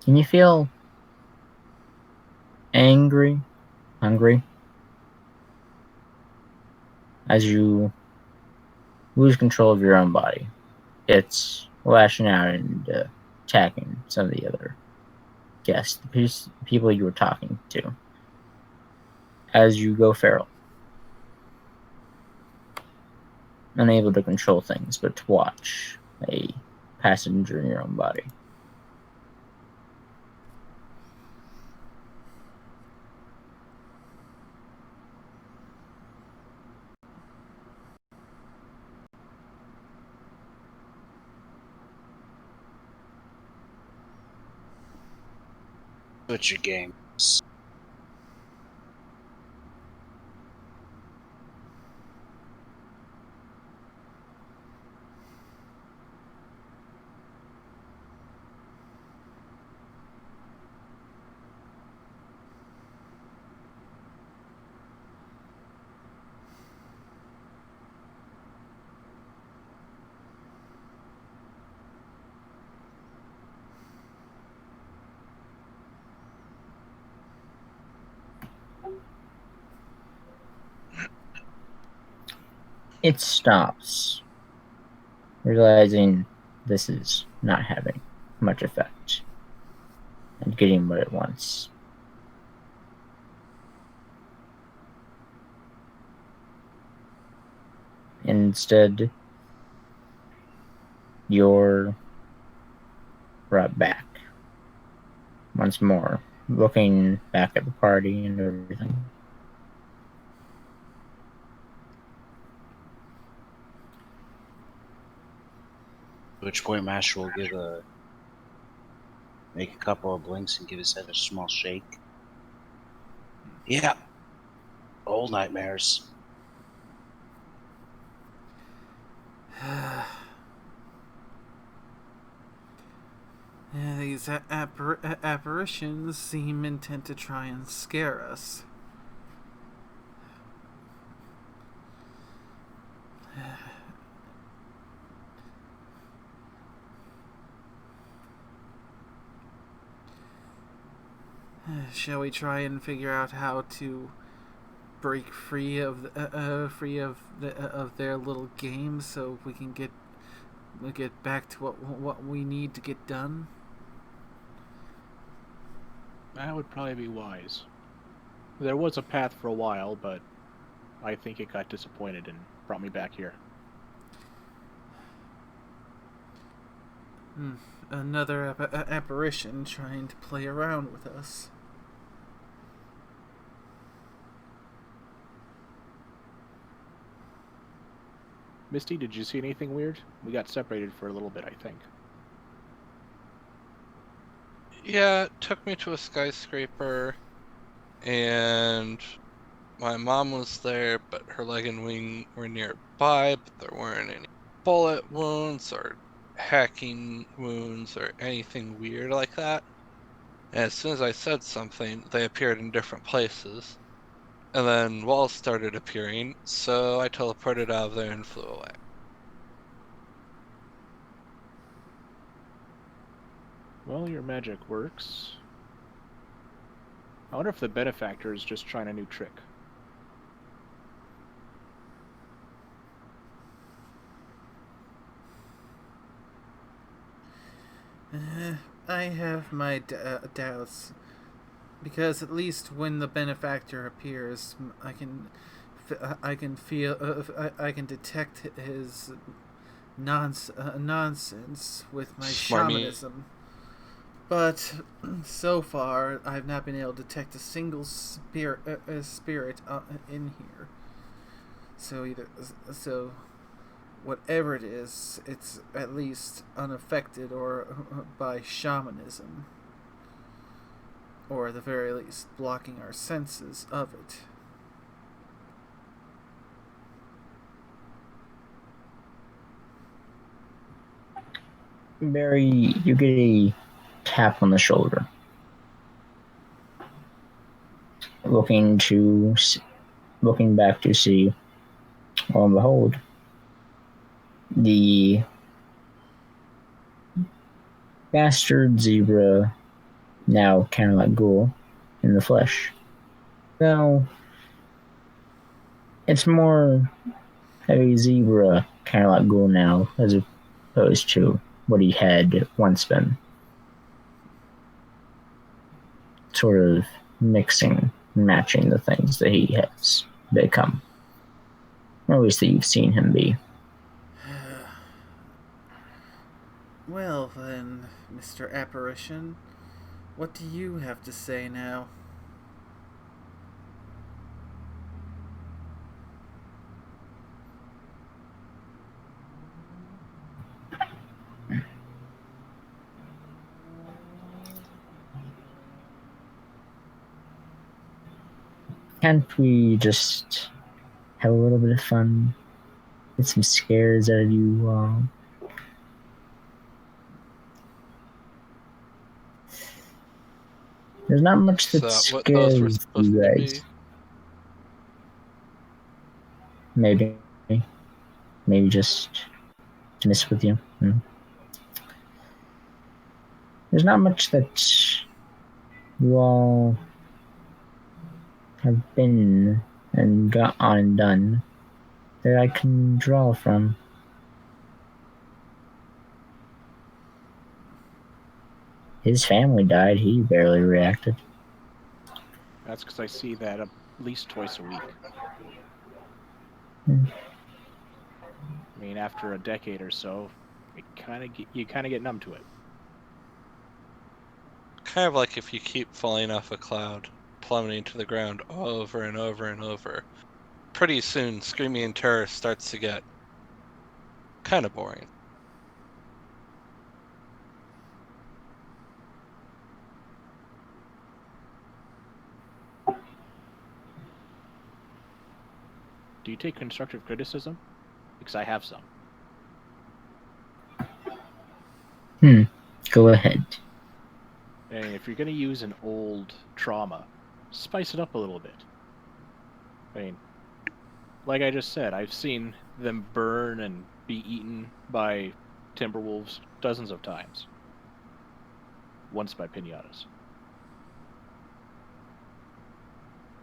Can you feel angry, hungry, as you lose control of your own body? It's lashing out and attacking some of the other guests, the people you were talking to, as you go feral. Unable to control things, but to watch a passenger in your own body.
Switch your games.
It stops, realizing this is not having much effect and getting what it wants. Instead, you're brought back once more, looking back at the party and everything.
At which point Master will make a couple of blinks and give his head a small shake. Yeah. Old nightmares.
Yeah, these apparitions seem intent to try and scare us. Shall we try and figure out how to break free of their little game, so we can get back to what we need to get done?
That would probably be wise. There was a path for a while, but I think it got disappointed and brought me back here.
Another apparition trying to play around with us.
Misty, did you see anything weird? We got separated for a little bit, I think.
Yeah, it took me to a skyscraper, and my mom was there, but her leg and wing were nearby, but there weren't any bullet wounds or hacking wounds or anything weird like that. And as soon as I said something, they appeared in different places. And then walls started appearing, so I teleported out of there and flew away.
Well, your magic works. I wonder if the benefactor is just trying a new trick.
I have my doubts, because at least when the benefactor appears, I can detect his nonsense with my
Smarmy.
shamanism. But so far, I've not been able to detect a single spirit in here. So whatever it is, it's at least unaffected or by shamanism, or at the very least blocking our senses of it.
Barry, you get a tap on the shoulder. Looking back to see Lo and behold, the bastard zebra, now kind of like ghoul, in the flesh. So, it's more heavy zebra, kind of like ghoul now, as opposed to what he had once been. Sort of mixing, matching the things that he has become. Or at least that you've seen him be.
Well then, Mr. Apparition, what do you have to say now?
Can't we just have a little bit of fun? Get some scares out of you all? There's not much
Is
that
that what those were
scares
supposed
you
to
guys.
be?
Maybe. Maybe just to mess with you. There's not much that you all have been and got on and done that I can draw from. His family died, he barely reacted.
That's because I see that at least twice a week.
Hmm.
I mean, after a decade or so, you kind of get numb to it.
Kind of like if you keep falling off a cloud, plummeting to the ground over and over and over. Pretty soon, screaming in terror starts to get kind of boring.
Do you take constructive criticism? Because I have some.
Go ahead.
And if you're going to use an old trauma, spice it up a little bit. I mean, like I just said, I've seen them burn and be eaten by timberwolves dozens of times. Once by pinatas.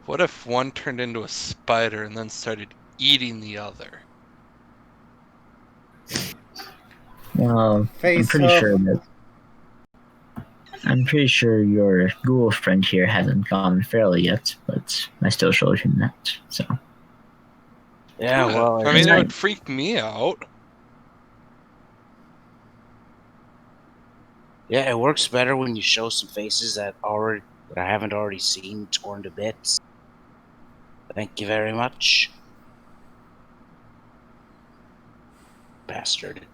What if one turned into a spider and then started eating the other?
Well,
Face off.
I'm pretty sure your ghoul friend here hasn't gone fairly yet, but I still showed him that, so.
Yeah, well,
I mean, it
not-
would freak me out.
yeah, it works better when you show some faces that I haven't already seen torn to bits. Thank you very much. Bastard.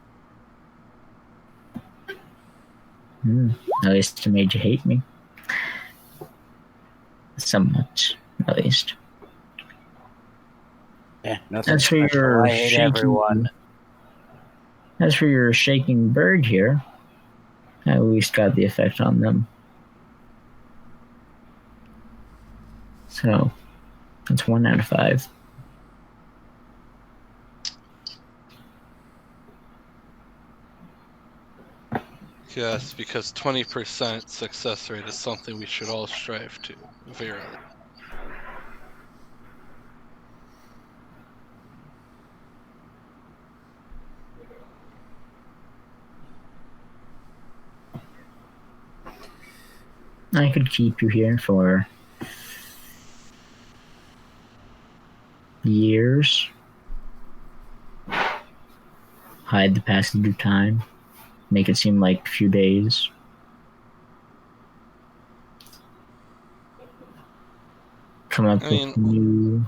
At least it made you hate me. Somewhat, at least.
Yeah, nothing
As for
special.
your
I hate everyone.
As for your shaking bird here, I at least got the effect on them. So, that's 1 out of 5.
Yes, because 20% success rate is something we should all strive to. Verily.
I could keep you here for years. Hide the passage of time. Make it seem like a few days. Come up with new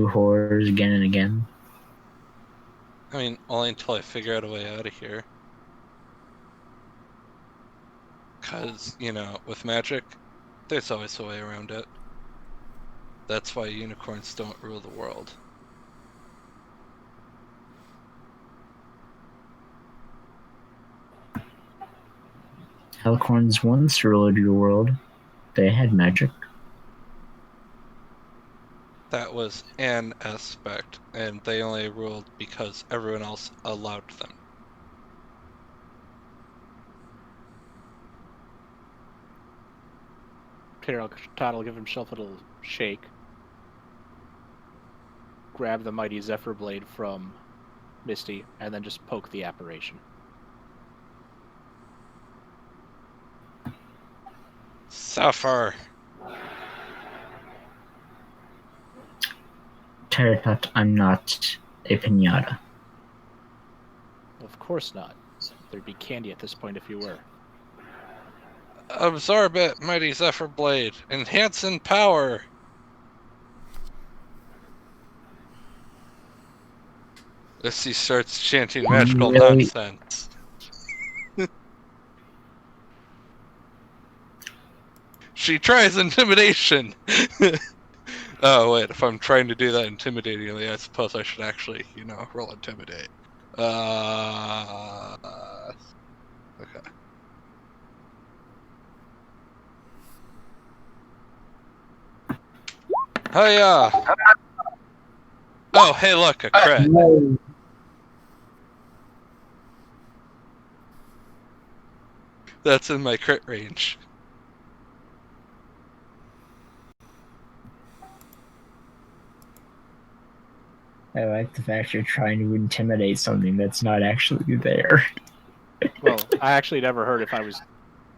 horrors again and again.
I mean, only until I figure out a way out of here. Because, with magic, there's always a way around it. That's why unicorns don't rule the world.
Hellcorns once ruled your world. They had magic.
that was an aspect, and they only ruled because everyone else allowed them.
Todd will give himself a little shake. Grab the mighty Zephyr Blade from Misty, and then just poke the apparition.
Zephyr!
Terratot, I'm not a pinata.
Of course not. There'd be candy at this point if you were.
Absorb it, mighty Zephyr Blade! Enhance in power! Misty starts chanting magical
Really?
nonsense. She tries intimidation! Oh, wait, if I'm trying to do that intimidatingly, I suppose I should actually, roll intimidate. Okay. Hiya! Oh, hey, look, a crit.
No.
That's in my crit range.
I like the fact you're trying to intimidate something that's not actually there.
Well, I actually never heard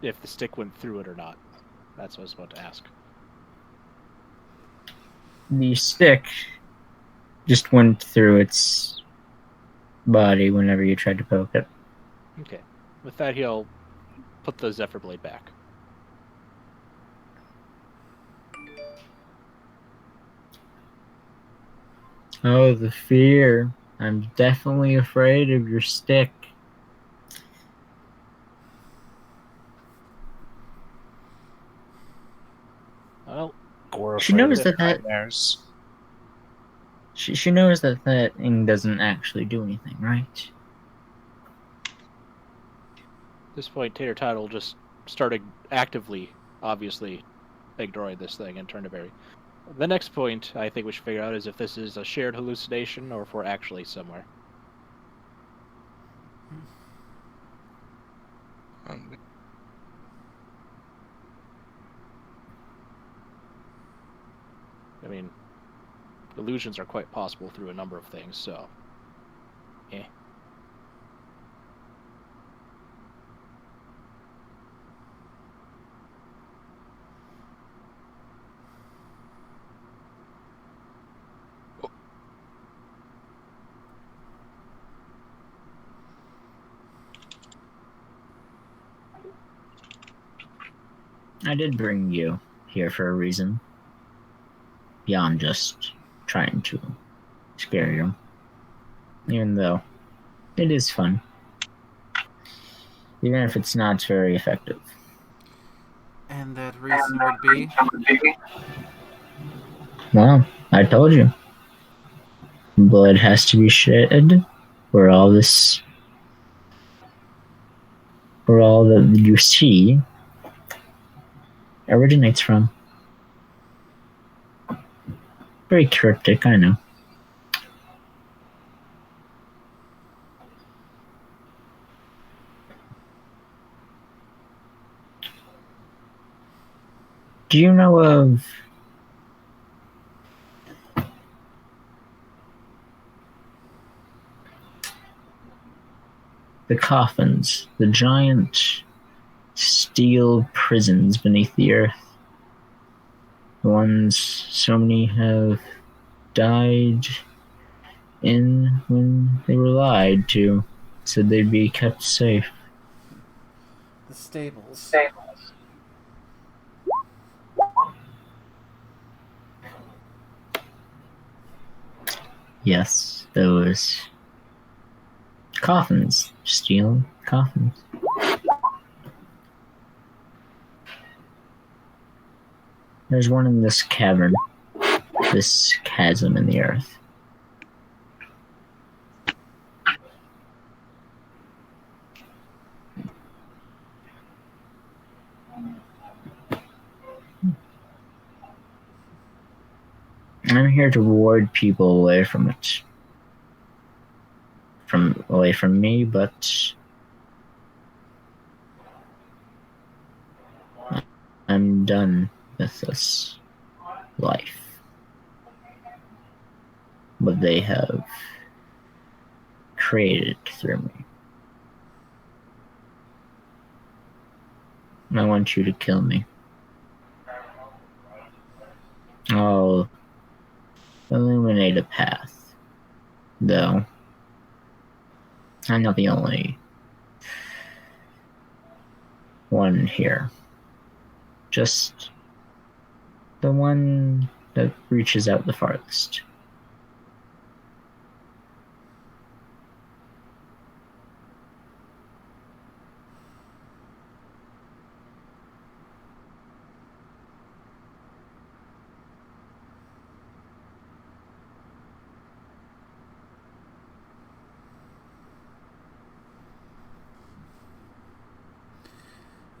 if the stick went through it or not. That's what I was about to ask.
The stick just went through its body whenever you tried to poke it.
Okay. With that, he'll put the Zephyr Blade back.
Oh, the fear. I'm definitely afraid of your stick.
Well,
Or
She
afraid
knows
of
that
nightmares.
She knows that thing doesn't actually do anything, right?
at this point, Tater Tot will just start actively, obviously, ignoring this thing and turn to Barry. The next point I think we should figure out is if this is a shared hallucination or if we're actually somewhere. I mean, illusions are quite possible through a number of things, so...
I did bring you here for a reason. Beyond just trying to scare you. Even though it is fun. Even if it's not very effective.
And that reason would be?
Well, I told you. Blood has to be shed where all that you see originates from. Very cryptic, I know. Do you know of the coffins, the giant steel prisons beneath the earth? The ones so many have died in when they were lied to, said they'd be kept safe.
The stables.
Yes, those coffins, steel coffins. There's one in this cavern, this chasm in the earth. I'm here to ward people away from it. Away from me, but I'm done with this life. What they have created through me. I want you to kill me. I'll illuminate a path, though. I'm not the only one here. Just the one that reaches out the farthest.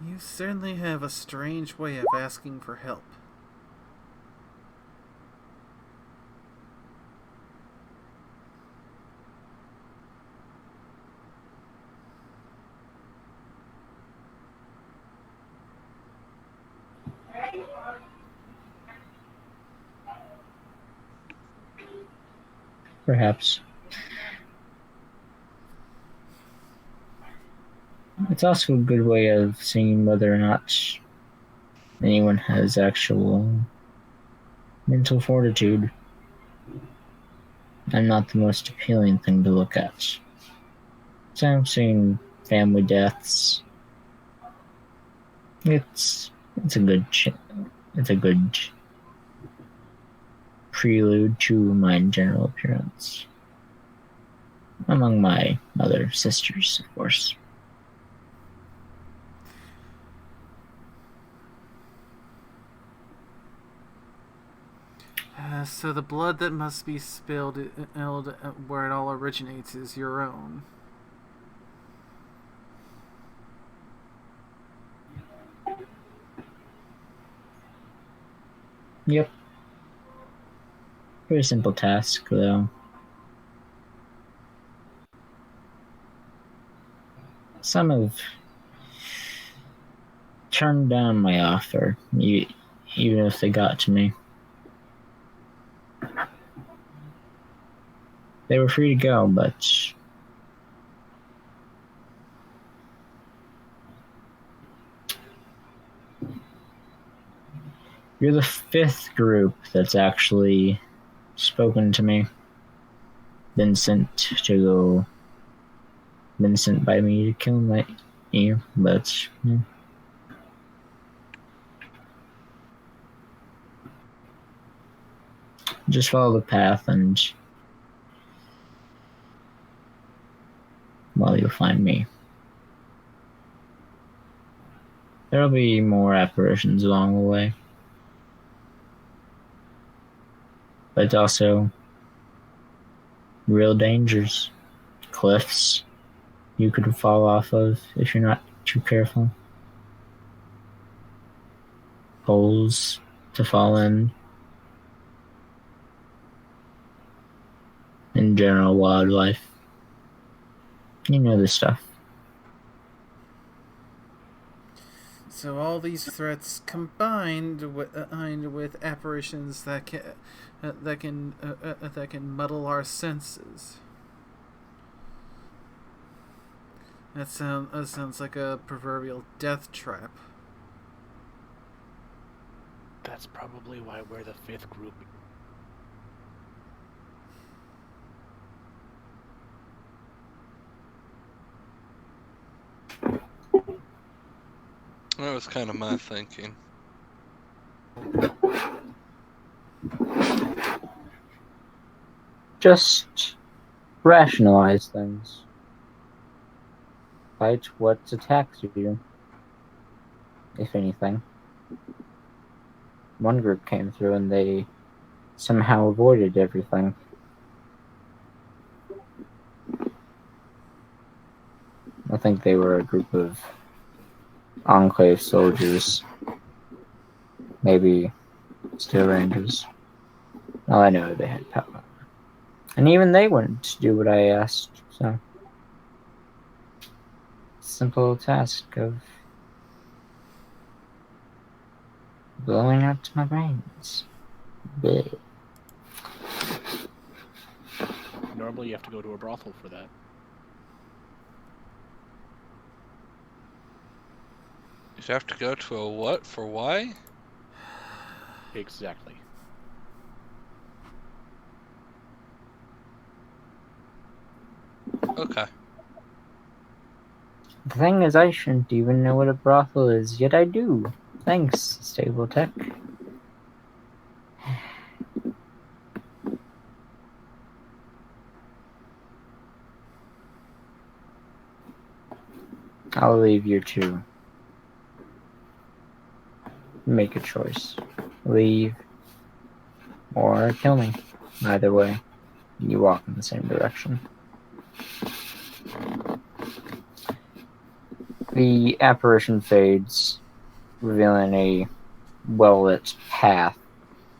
You certainly have a strange way of asking for help.
Perhaps. It's also a good way of seeing whether or not anyone has actual mental fortitude. I'm not the most appealing thing to look at. So I'm seeing family deaths. It's a good prelude to my general appearance. Among my other sisters, of course.
So the blood that must be spilled where it all originates is your own.
Yep. Pretty simple task, though. Some have turned down my offer, even if they got to me. They were free to go, but you're the fifth group that's actually spoken to me. Been sent by me to kill you, but yeah. Just follow the path and you'll find me. There'll be more apparitions along the way. But also real dangers. Cliffs you could fall off of if you're not too careful. Holes to fall in. In general, wildlife. You know this stuff.
So all these threats combined with apparitions that can muddle our senses. That sounds like a proverbial death trap.
That's probably why we're the fifth group.
That was kind of my thinking.
Just rationalize things. Fight what attacks you, if anything. One group came through and they somehow avoided everything. I think they were a group of Enclave soldiers. Maybe Steel Rangers. Well, I know they had power. And even they wouldn't do what I asked, so. Simple task of blowing out my brains. Bleh.
Normally, you have to go to a brothel for that.
You have to go to a what? For why?
Exactly.
Okay.
The thing is, I shouldn't even know what a brothel is, yet I do. Thanks, Stable Tech. I'll leave you to make a choice. Leave or kill me. Either way, you walk in the same direction. The apparition fades, revealing a well-lit path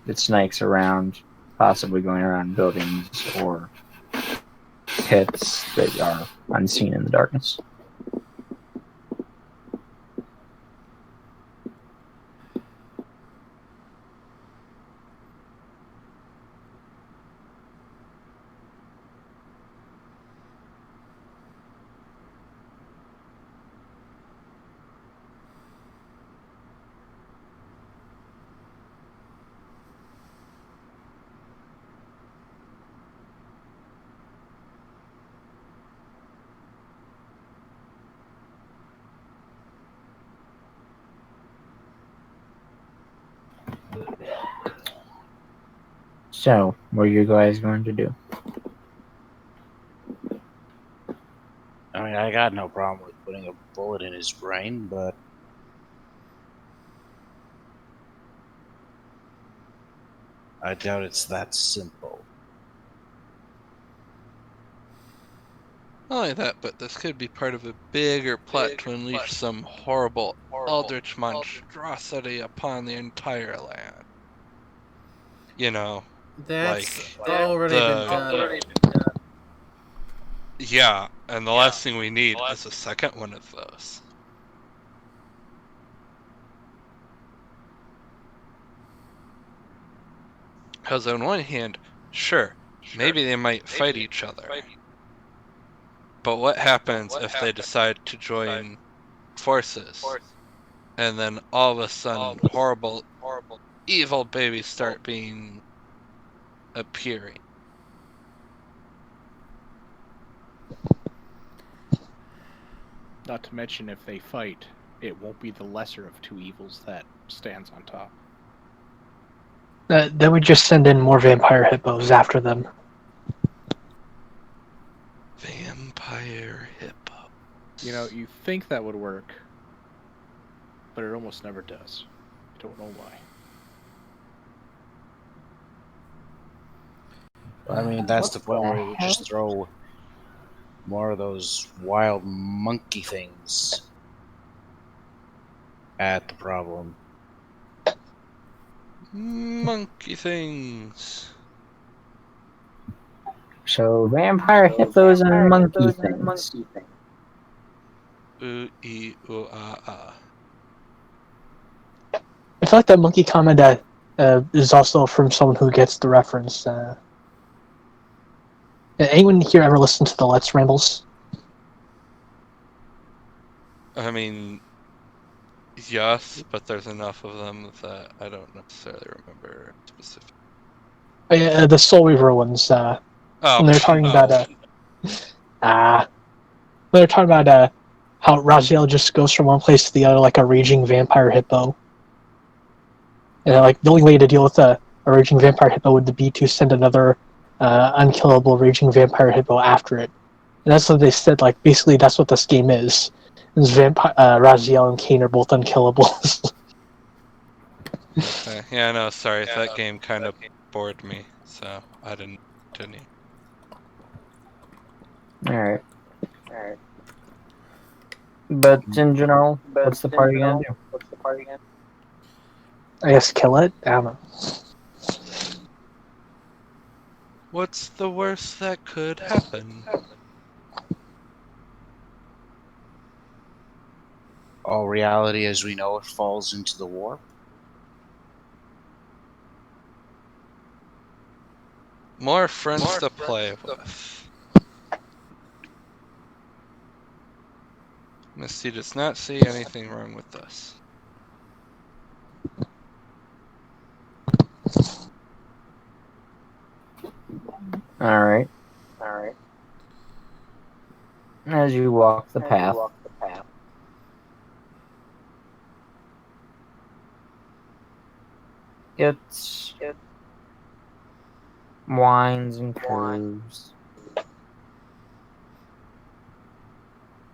that snakes around, possibly going around buildings or pits that are unseen in the darkness. So, what are you guys going to do?
I mean, I got no problem with putting a bullet in his brain, but I doubt it's that simple.
Not only that, but this could be part of a bigger plot to unleash some horrible eldritch monstrosity upon the entire land. You know,
That's
like
already been done.
yeah, and the last thing we need is a second one of those. Because on one hand, sure, maybe they might fight each other. But what happens if they decide to join forces? And then all of a sudden, horrible, evil babies start appearing.
Not to mention, if they fight, it won't be the lesser of two evils that stands on top.
Then we just send in more vampire hippos after them.
Vampire hippo.
You know, you think that would work, but it almost never does. I don't know why.
I mean, that's the point
the
where we
hell?
just throw more of those wild monkey things at the problem.
Monkey things.
So, vampire hippos and monkey things.
Ooh, ee, ooh, ah, ah.
I feel like that monkey comment is also from someone who gets the reference. Anyone here ever listen to the Let's Rambles?
I mean, yes, but there's enough of them that I don't necessarily remember specific.
The Soul Reaver ones.
Oh,
When they're talking about when they're talking about how Raziel just goes from one place to the other like a raging vampire hippo. And like the only way to deal with a raging vampire hippo would be to send another unkillable raging vampire hippo after it. And that's what they said. Like basically, that's what this game is. Raziel and Kane are both unkillable.
okay. Yeah, no, sorry. That game kind of bored me, so I didn't continue.
Alright. But in general, what's the party gonna do?
I guess kill it. I don't know.
What's the worst that could happen?
All reality as we know it falls into the warp.
More friends to play with. Misty does not see anything wrong with this.
Alright. As you walk the path, it's winds and curves.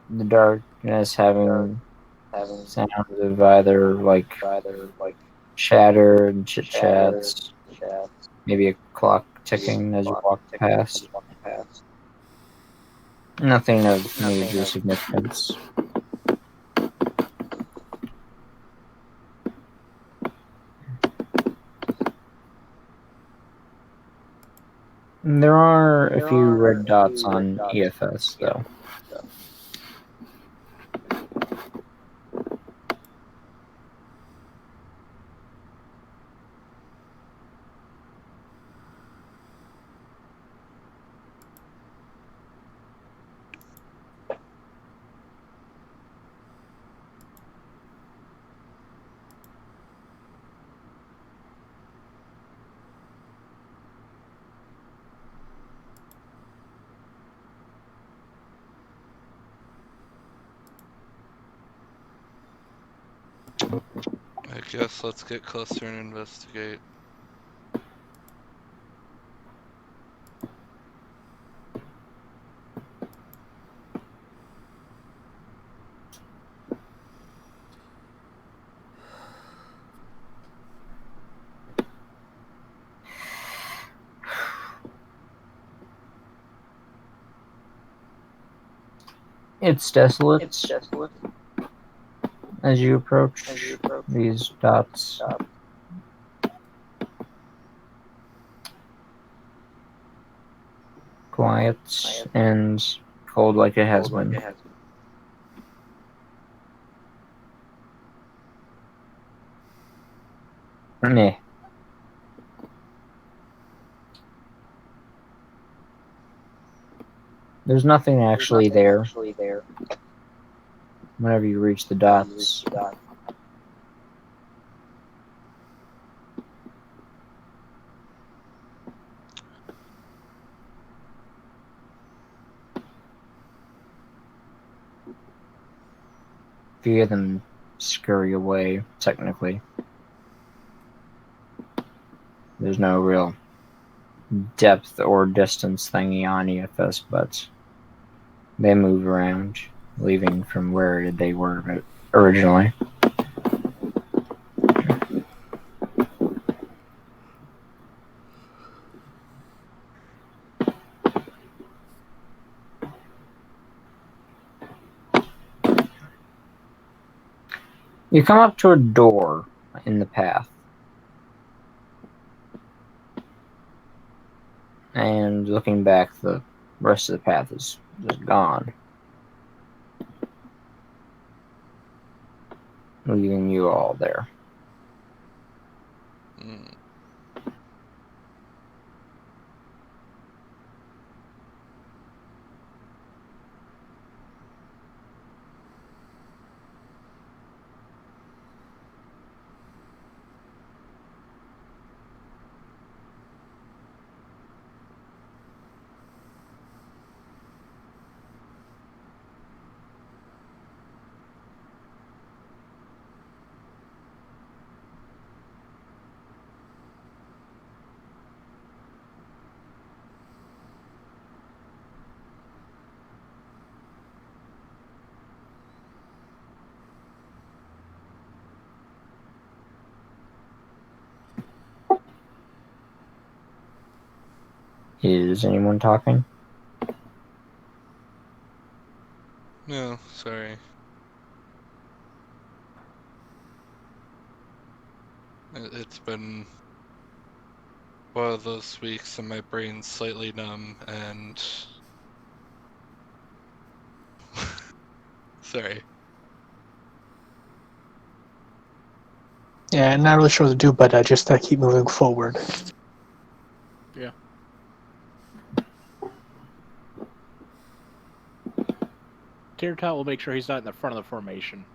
The darkness having sounds of either like chatter and chit chats, maybe a clock ticking as you walk past. Nothing of major significance. There are a few red dots on EFS, though.
I guess let's get closer and investigate.
It's desolate as you approach these dots. Quiet and cold like it has been. Meh. There's nothing actually there whenever you reach the dots. You hear them scurry away, technically. There's no real depth or distance thingy on EFS, but they move around, leaving from where they were originally. You come up to a door in the path. And looking back, the rest of the path is just gone. Leaving you all there. Is anyone talking?
No, sorry. It's been one of those weeks and my brain's slightly numb and... Sorry.
Yeah, not really sure what to do, but just keep moving forward.
Yeah. Tater-tot will make sure he's not in the front of the formation.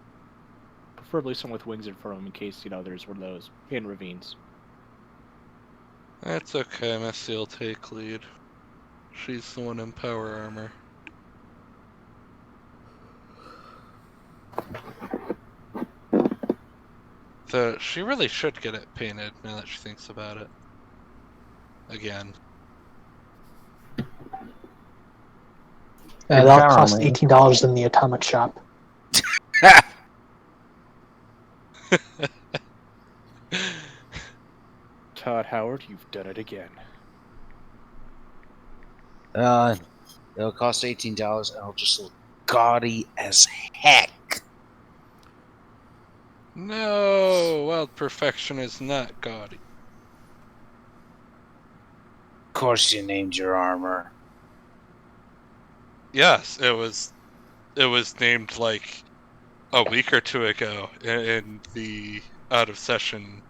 Preferably someone with wings in front of him in case, there's one of those in ravines.
That's okay, Misty will take lead. She's the one in power armor. Though she really should get it painted now that she thinks about it. Again.
That'll cost $18 in the atomic shop.
Todd Howard, you've done it again.
It'll cost $18 and it'll just look gaudy as heck.
No! Wild perfection is not gaudy.
Of course you named your armor.
Yes, it was named like a week or two ago in the out of session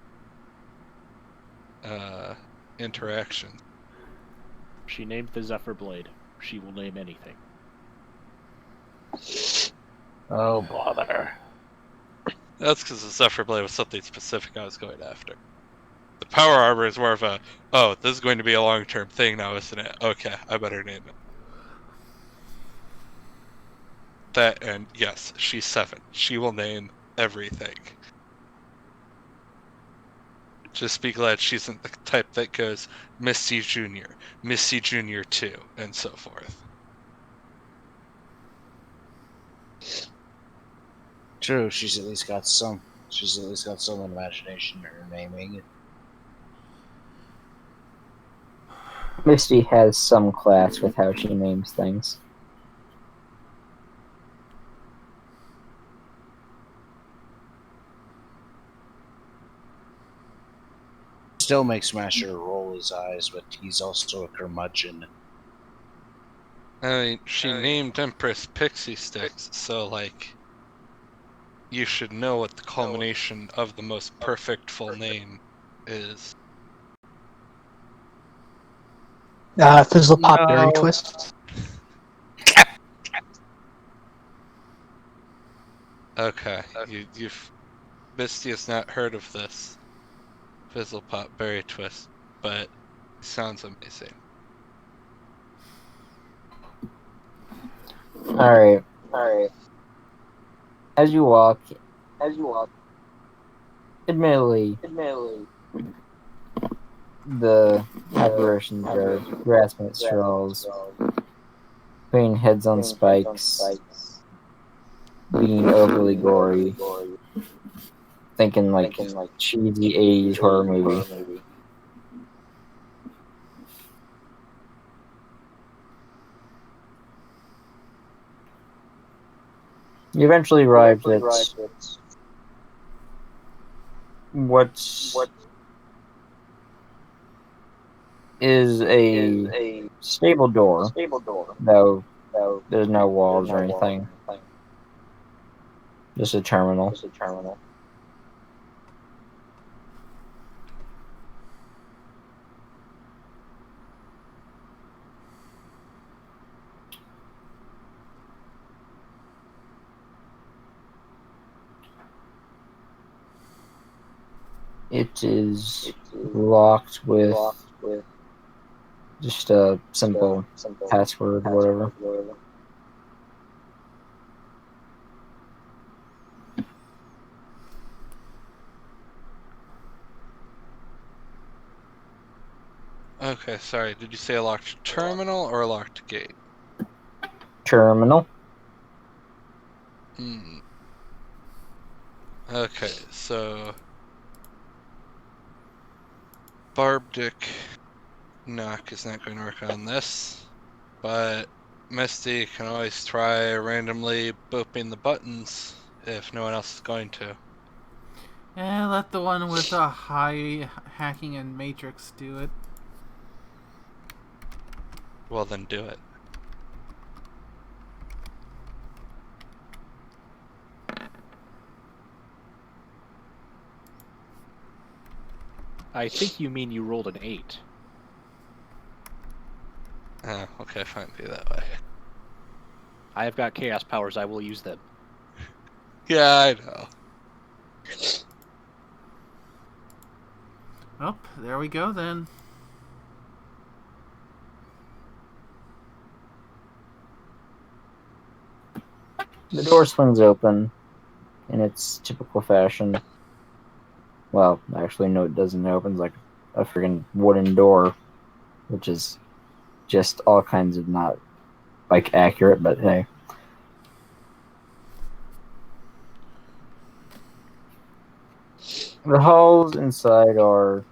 interaction.
She named the Zephyr Blade. She will name anything.
Oh, bother.
That's because the Zephyr Blade was something specific I was going after. The power armor is more of a, oh, this is going to be a long-term thing now, isn't it? Okay, I better name it. That, and yes, she's 7. She will name everything. Just be glad she isn't the type that goes Misty Jr., Misty Jr. 2, and so forth.
True, she's at least got some imagination in her naming.
Misty has some class with how she names things.
Still makes Smasher roll his eyes, but he's also a curmudgeon.
I mean, she named Empress Pixie Sticks, so, like, you should know what the culmination of the most perfect full name is.
Fizzle Pop Berry
No.
Twist.
Okay, you've... Misty has not heard of this Fizzle Pop Berry Twist, but it sounds amazing.
Alright. As you walk, admittedly, the apparitions are grasping at straws, putting heads on spikes, being overly gory, thinking like cheesy 80s horror movie. You eventually arrived at what is a stable door, though there's no walls or anything. Just a terminal. It is locked with just a simple password or whatever.
Okay, sorry, did you say a locked terminal or a locked gate?
Terminal.
Okay, so... Barb Dick Knock is not going to work on this, but Misty can always try randomly booping the buttons if no one else is going to.
Let the one with a high hacking and matrix do it.
Well, then do it.
I think you mean you rolled an 8.
Oh, okay, fine, be that way.
I have got chaos powers. I will use them.
Yeah, I know.
Oh, there we go then.
The door swings open in its typical fashion. Well, actually, no, it doesn't. It opens like a freaking wooden door, which is just all kinds of not like accurate, but hey. The halls inside are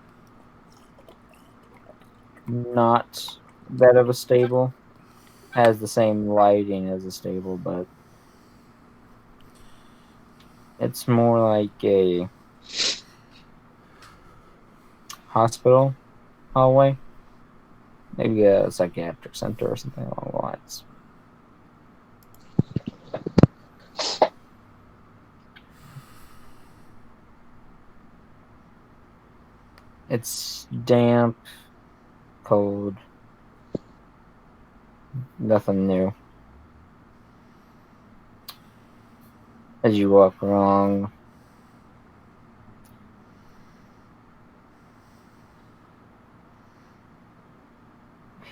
not that of a stable. Has the same lighting as a stable, but it's more like a hospital hallway. Maybe a psychiatric center or something along the lines. It's damp, cold, nothing new. As you walk along,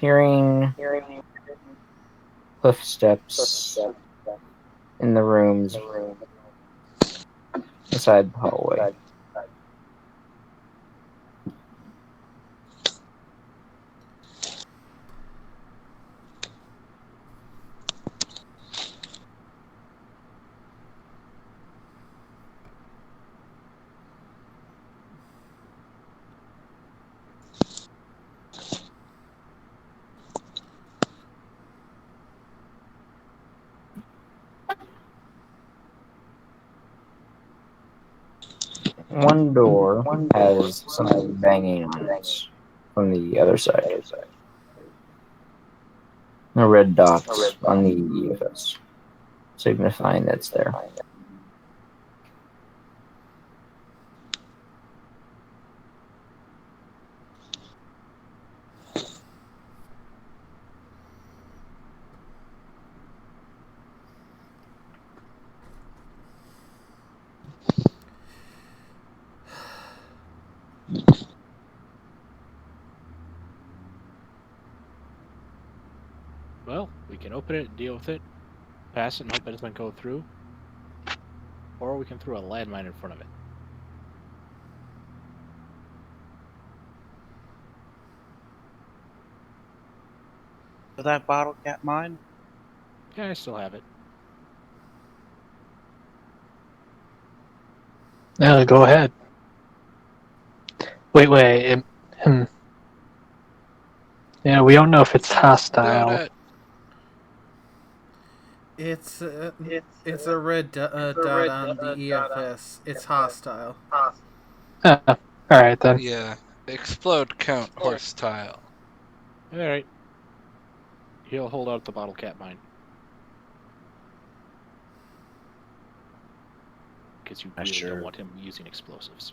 hearing cliff steps in the rooms beside the hallway. One door has something banging on it from the other side. A red dot on the EFS, signifying that it's there.
Well, we can open it, deal with it, pass it, and hope it doesn't go through. Or we can throw a landmine in front of it.
For that bottle cap mine?
Yeah, I still have it.
Yeah, go ahead. Wait. Yeah, we don't know if it's hostile.
Donut.
It's a red dot on the EFS. It's hostile.
Alright then.
Yeah. Explode count horse tile.
Alright. He'll hold out the bottle cap mine. Because you really don't want him using explosives.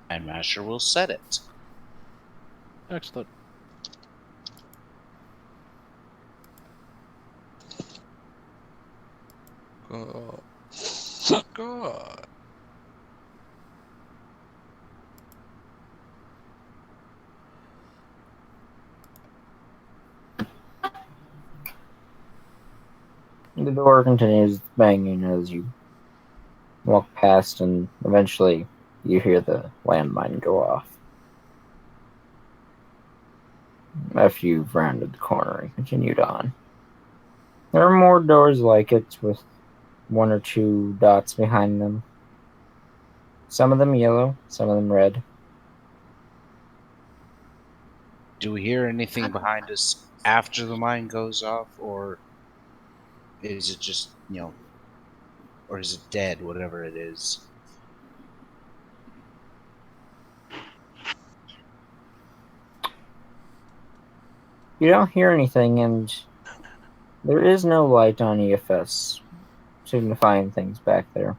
And Masher will set it.
Excellent.
Oh. God.
The door continues banging as you walk past, and eventually you hear the landmine go off. After you've rounded the corner and continued on. There are more doors like it with one or two dots behind them. Some of them yellow, some of them red.
Do we hear anything behind us after the mine goes off, or is it just, or is it dead, whatever it is?
You don't hear anything, and there is no light on EFS signifying things back there.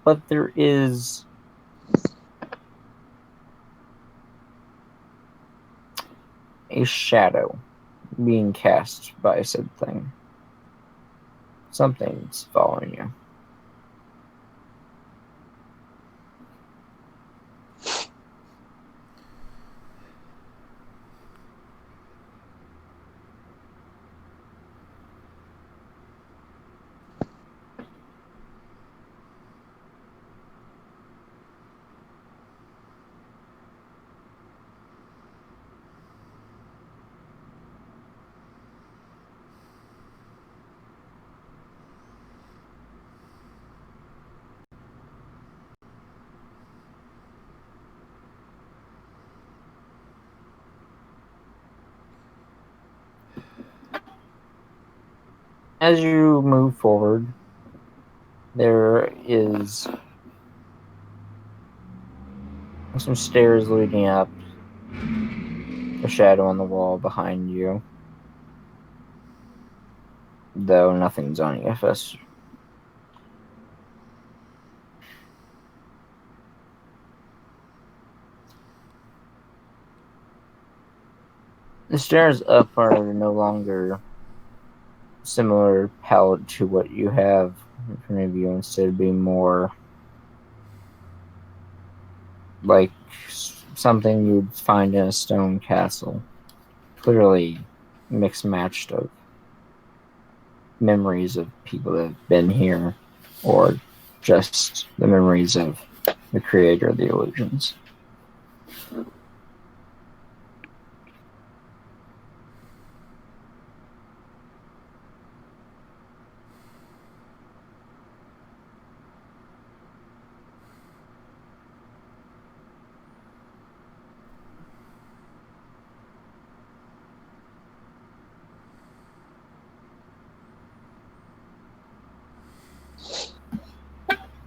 But there is a shadow being cast by said thing. Something's following you. As you move forward, there is some stairs leading up, a shadow on the wall behind you, though nothing's on EFS. The stairs up are no longer similar palette to what you have in front of you, instead being more like something you'd find in a stone castle. Clearly mixed matched of memories of people that have been here, or just the memories of the creator of the illusions.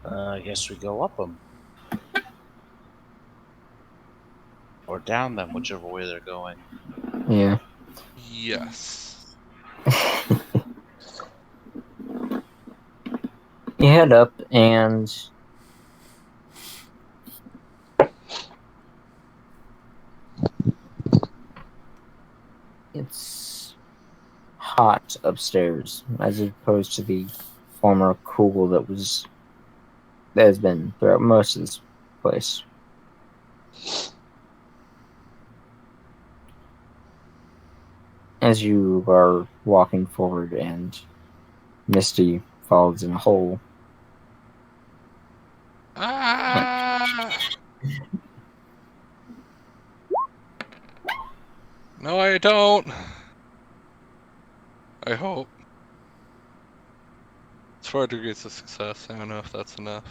I guess we go up them. Or down them, whichever way they're going.
Yeah.
Yes.
You head up, and it's hot upstairs, as opposed to the former cool that has been throughout most of this place. As you are walking forward, and Misty falls in a hole.
Ah! No, I don't. I hope. It's 4 degrees of success. I don't know if that's enough.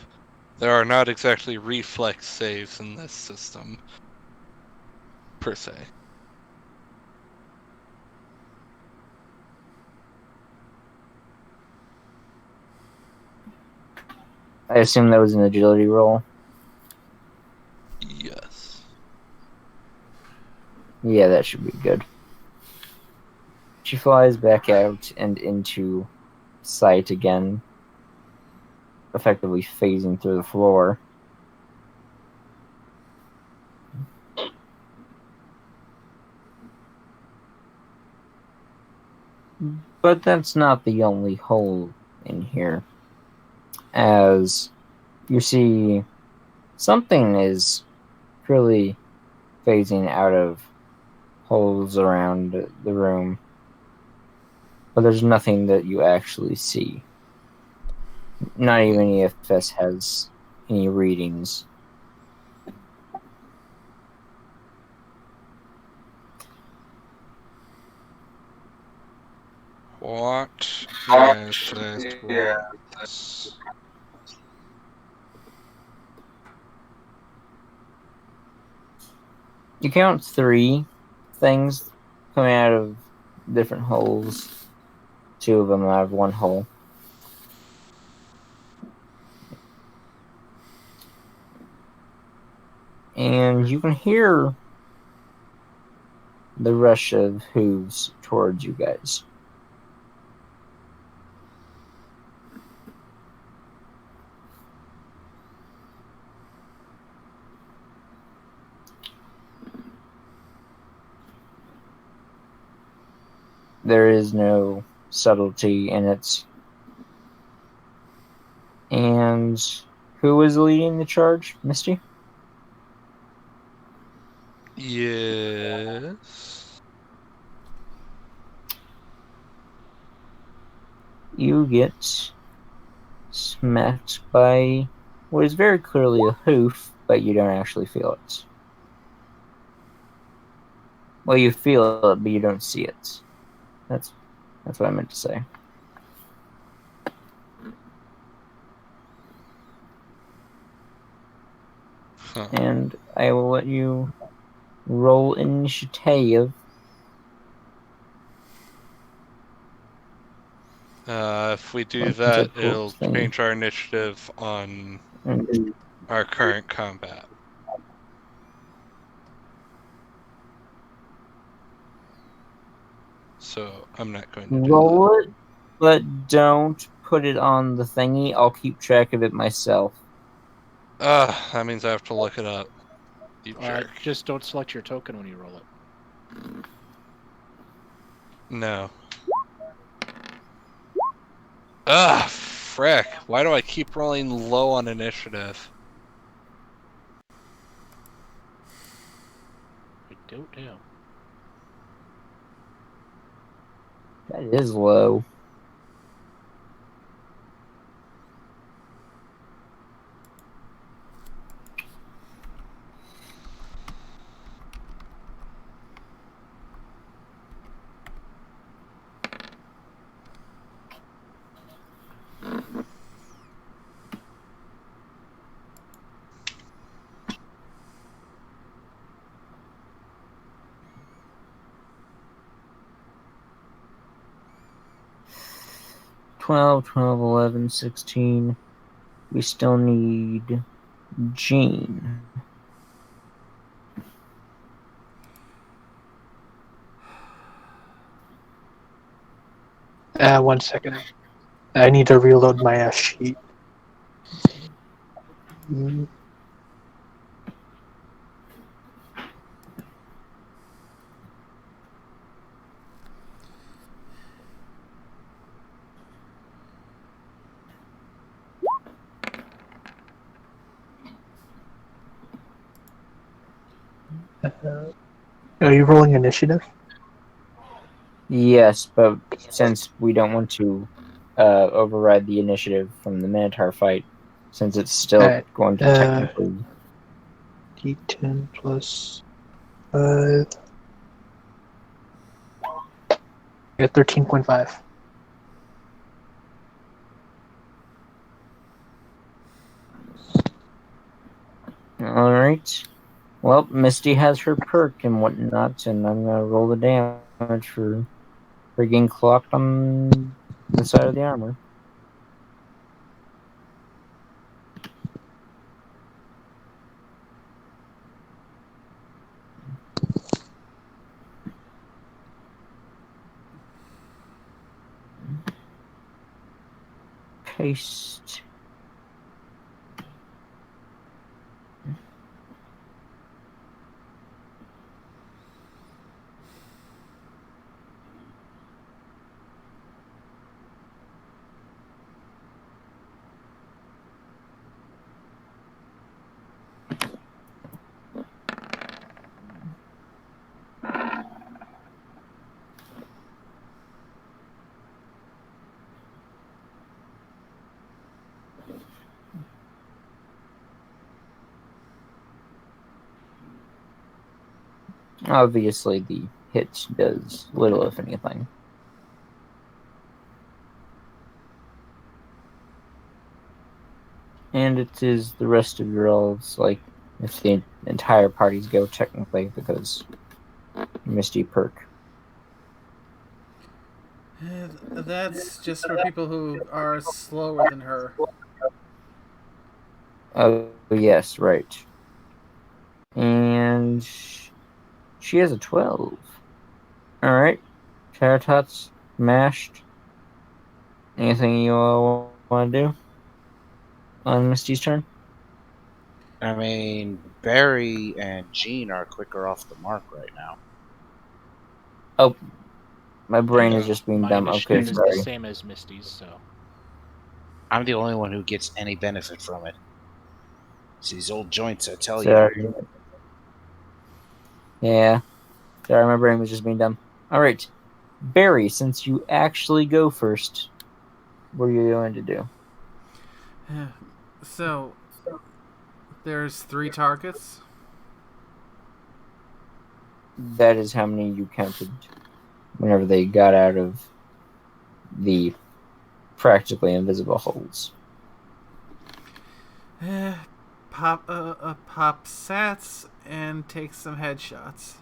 There are not exactly reflex saves in this system, per se.
I assume that was an agility roll.
Yes.
Yeah, that should be good. She flies back out and into sight again, effectively phasing through the floor. But that's not the only hole in here. As you see, something is really phasing out of holes around the room. But there's nothing that you actually see. Not even EFS has any readings.
What is this once?
You count 3 things coming out of different holes. 2 of them out of 1 hole. And you can hear the rush of hooves towards you guys. There is no subtlety in it. And who is leading the charge, Misty?
Yes.
You get smacked by what is very clearly a hoof, but you don't actually feel it. Well, you feel it, but you don't see it. That's what I meant to say.
Huh.
And I will let you roll initiative.
If we do
Like
that,
the cool
it'll
thing.
change our initiative on
And
our current combat. So I'm not going to do
roll it, but don't put it on the thingy. I'll keep track of it myself.
that. That means I have to look it up. You jerk.
Just don't select your token when you roll it.
No. Frick. Why do I keep rolling low on initiative?
I don't know.
That is low. $12, 11, 16. We still need Jean.
1 second. I need to reload my sheet. Are you rolling initiative?
Yes, but since we don't want to override the initiative from the Minotaur fight, since it's still
Alright,
going to technically...
D10 plus 5. Yeah, 13.5.
Alright. Well, Misty has her perk and whatnot, and I'm going to roll the damage for getting clocked on the side of the armor. Paste. Obviously, the hit does little, if anything. And it is the rest of your elves, like, if the entire parties go, technically, because Misty perk.
That's just for people who are slower than her.
Oh, yes, right. And she has a 12. Alright. Terratots mashed. Anything you all want to do on Misty's turn?
I mean, Barry and Jean are quicker off the mark right now.
Oh, my brain is
Yeah.
just being
My
dumb. Okay,
initiative is the
sorry.
same as Misty's, so
I'm the only one who gets any benefit from it. It's these old joints, I tell you.
Sorry. Yeah. Sorry, my brain was just being dumb. Alright. Barry, since you actually go first, what are you going to do?
So, there's 3 targets.
That is how many you counted whenever they got out of the practically invisible holes.
Pop sats and take some headshots.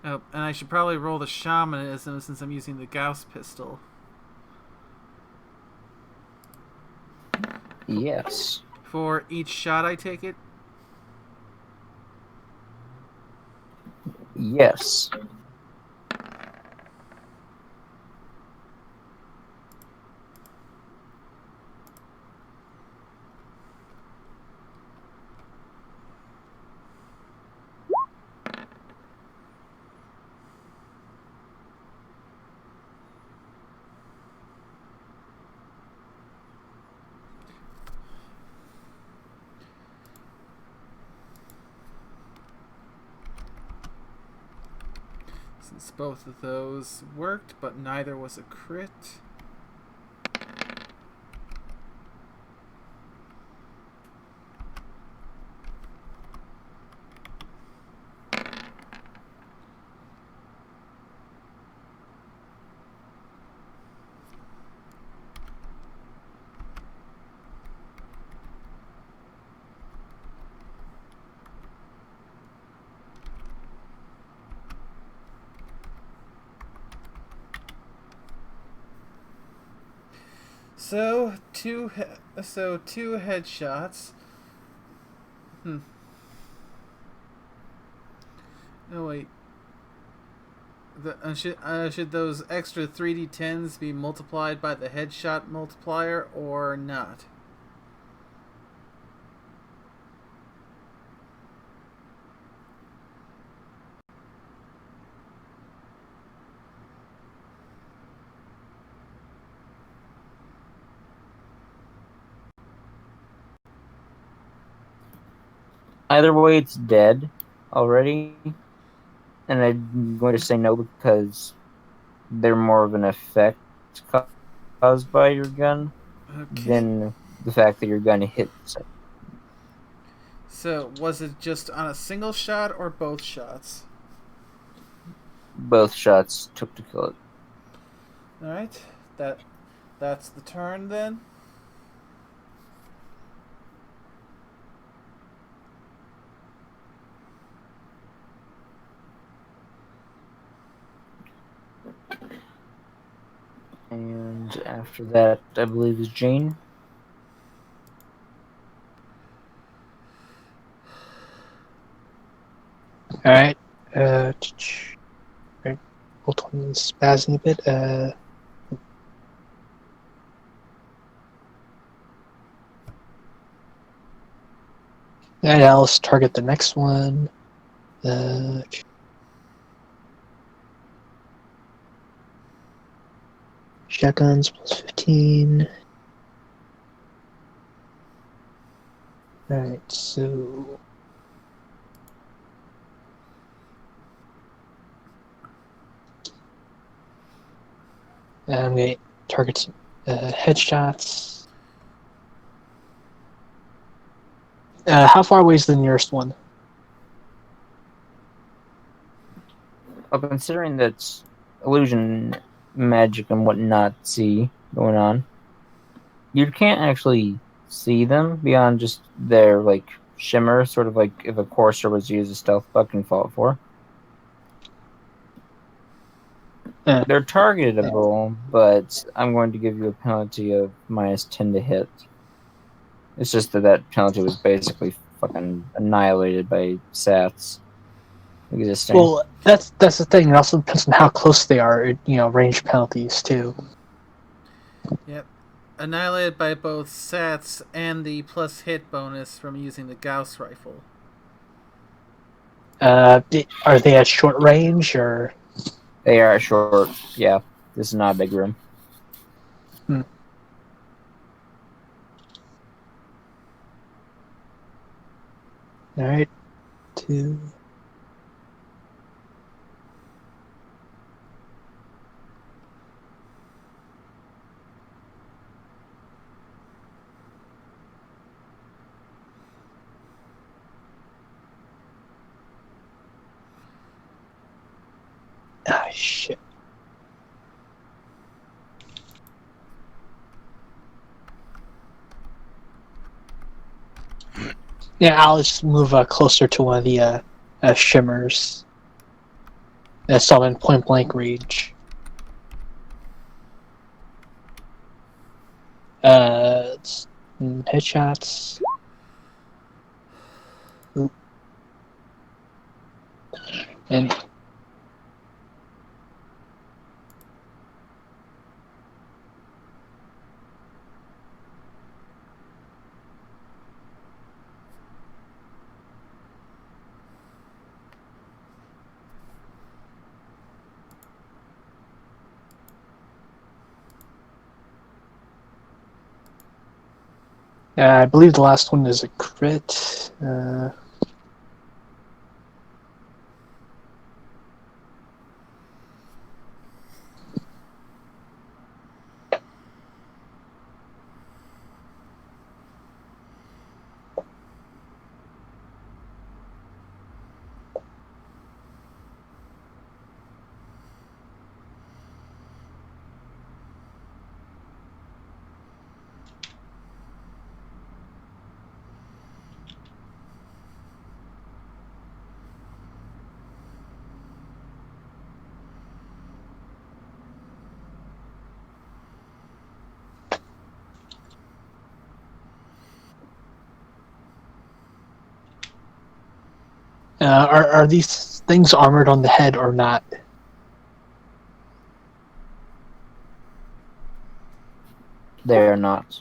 Oh, and I should probably roll the shamanism since I'm using the Gauss pistol.
Yes.
For each shot I take it?
Yes.
Since both of those worked, but neither was a crit. So two headshots. Oh wait. Should those extra 3d10s be multiplied by the headshot multiplier or not?
Either way, it's dead already. And I'm going to say no because they're more of an effect caused by your gun
Okay.
than the fact that your gun hits it.
So was it just on a single shot or both shots?
Both shots took to kill it.
All right. That's the turn then.
And after that, I believe is Jane.
Alright. Right. Both ones spazzing a bit. And Alice target the next one. Shotguns plus 15. Alright, so. I'm going to target some headshots. How far away is the nearest one?
Well, considering that illusion magic and whatnot see going on. You can't actually see them beyond just their like shimmer, sort of like if a courser was to use a stealth buck and fall for. They're targetable, but I'm going to give you a penalty of -10 to hit. It's just that penalty was basically fucking annihilated by Sats existing.
Well, that's the thing. It also depends on how close they are. Range penalties too.
Yep. Annihilated by both Sats and the plus hit bonus from using the Gauss rifle.
Are they at short range or?
They are short. Yeah, this is not a big room.
All right, 2. Ah, shit. Yeah, I'll just move closer to one of the shimmers. That's all in point blank range. Headshots. Oop. And I believe the last one is a crit. Are these things armored on the head or not?
They are not.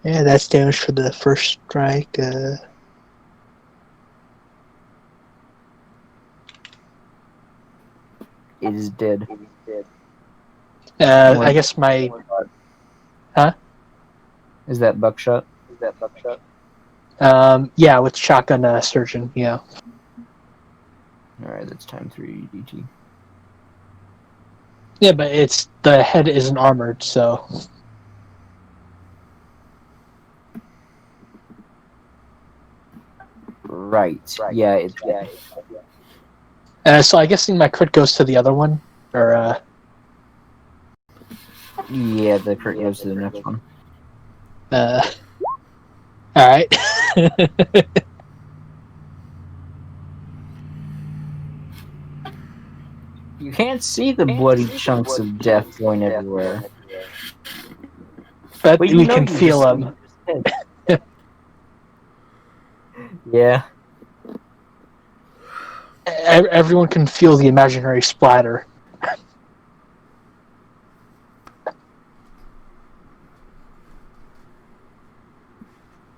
Yeah, that's damage for the first strike.
It is dead.
I guess my... Huh?
Is that buckshot?
Yeah, with shotgun surgeon, yeah.
Alright, that's time 3 DT.
Yeah, but the head isn't armored, so...
Right. Yeah, it's dead.
So I guess my crit goes to the other one? Or,
Yeah, the crit goes to the next one.
Alright.
You can't see the bloody chunks of death going everywhere.
But
you
we
know
can
you
feel
just-
them.
Yeah.
Everyone can feel the imaginary splatter.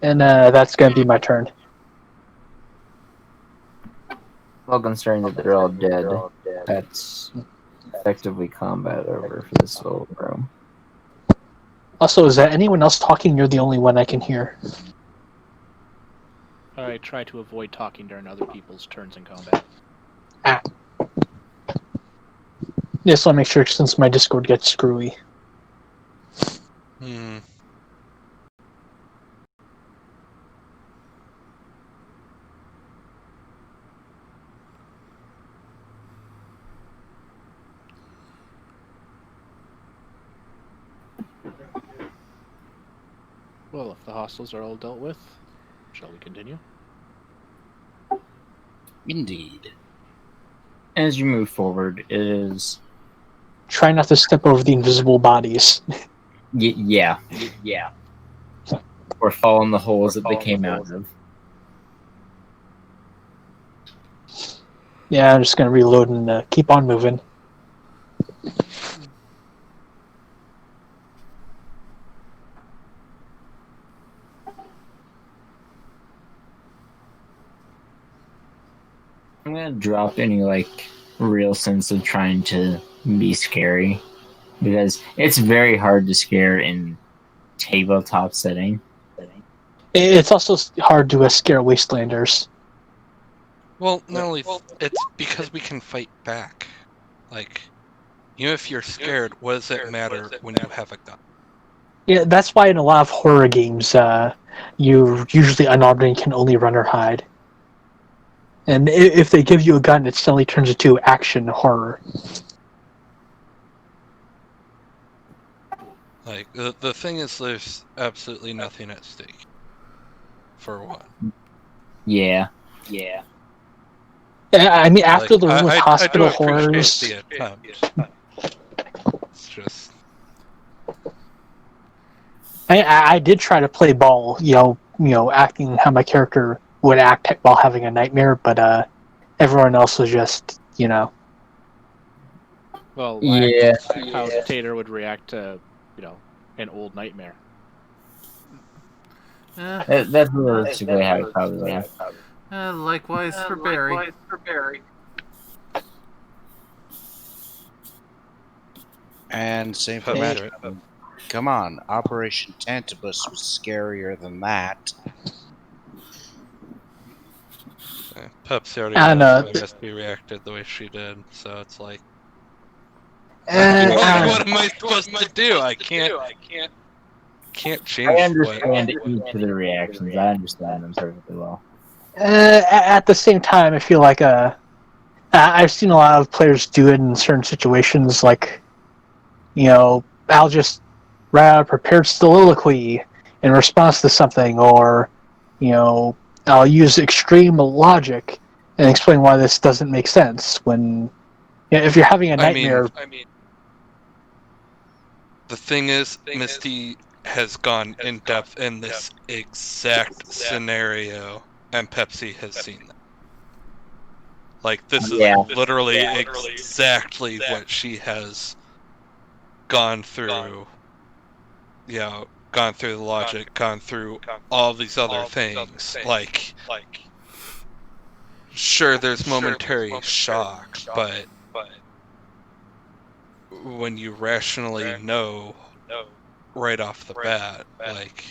And that's going to be my turn.
Well, considering that they're all dead, that's effectively combat over for this little room.
Also, is there anyone else talking? You're the only one I can hear.
I try to avoid talking during other people's turns in combat.
Just want to make sure since my Discord gets screwy.
Well, if the hostiles are all dealt with, shall we continue?
Indeed.
As you move forward, it is
Try not to step over the invisible bodies.
yeah, or fall in the holes that they came out of.
Yeah, I'm just gonna reload and keep on moving.
I'm gonna drop any real sense of trying to be scary, because it's very hard to scare in tabletop setting.
It's also hard to scare Wastelanders.
Well, not only it's because we can fight back. Like, even if you're scared, what does it matter when you have a gun?
Yeah, that's why in a lot of horror games, you usually unarmed and can only run or hide. And if they give you a gun, it suddenly turns into action horror.
Like, the thing is, there's absolutely nothing at stake. For one.
Yeah.
I mean, after
Like,
the run with
I
hospital
do appreciate
horrors,
the attempt. It's just...
I did try to play ball, acting how my character would act while having a nightmare, but everyone else was just,
Well,
Yeah.
how Tater would react to, an old nightmare.
That's realistically how it probably is.
Likewise for Barry.
And same for
Pepsi,
Matt.
right?
Come on, Operation Tantibus was scarier than that.
Pepsi already
I
knows
know.
why Misty reacted the way she did, so it's like...
I
what am I supposed to do? I can't change
I
what...
understand each of the reactions. I understand them perfectly well.
at the same time, I feel like I've seen a lot of players do it in certain situations, like, I'll just write out a prepared soliloquy in response to something, or, I'll use extreme logic and explain why this doesn't make sense. When, if you're having a nightmare,
I mean, the thing is, Misty has gone in depth in this exact scenario, and Pepsi has seen that. Like, this is literally exactly what she has gone through. Gone through the logic, gone through all these other things. Like, sure, there's momentary shock, but when you rationally know right off the bat, like,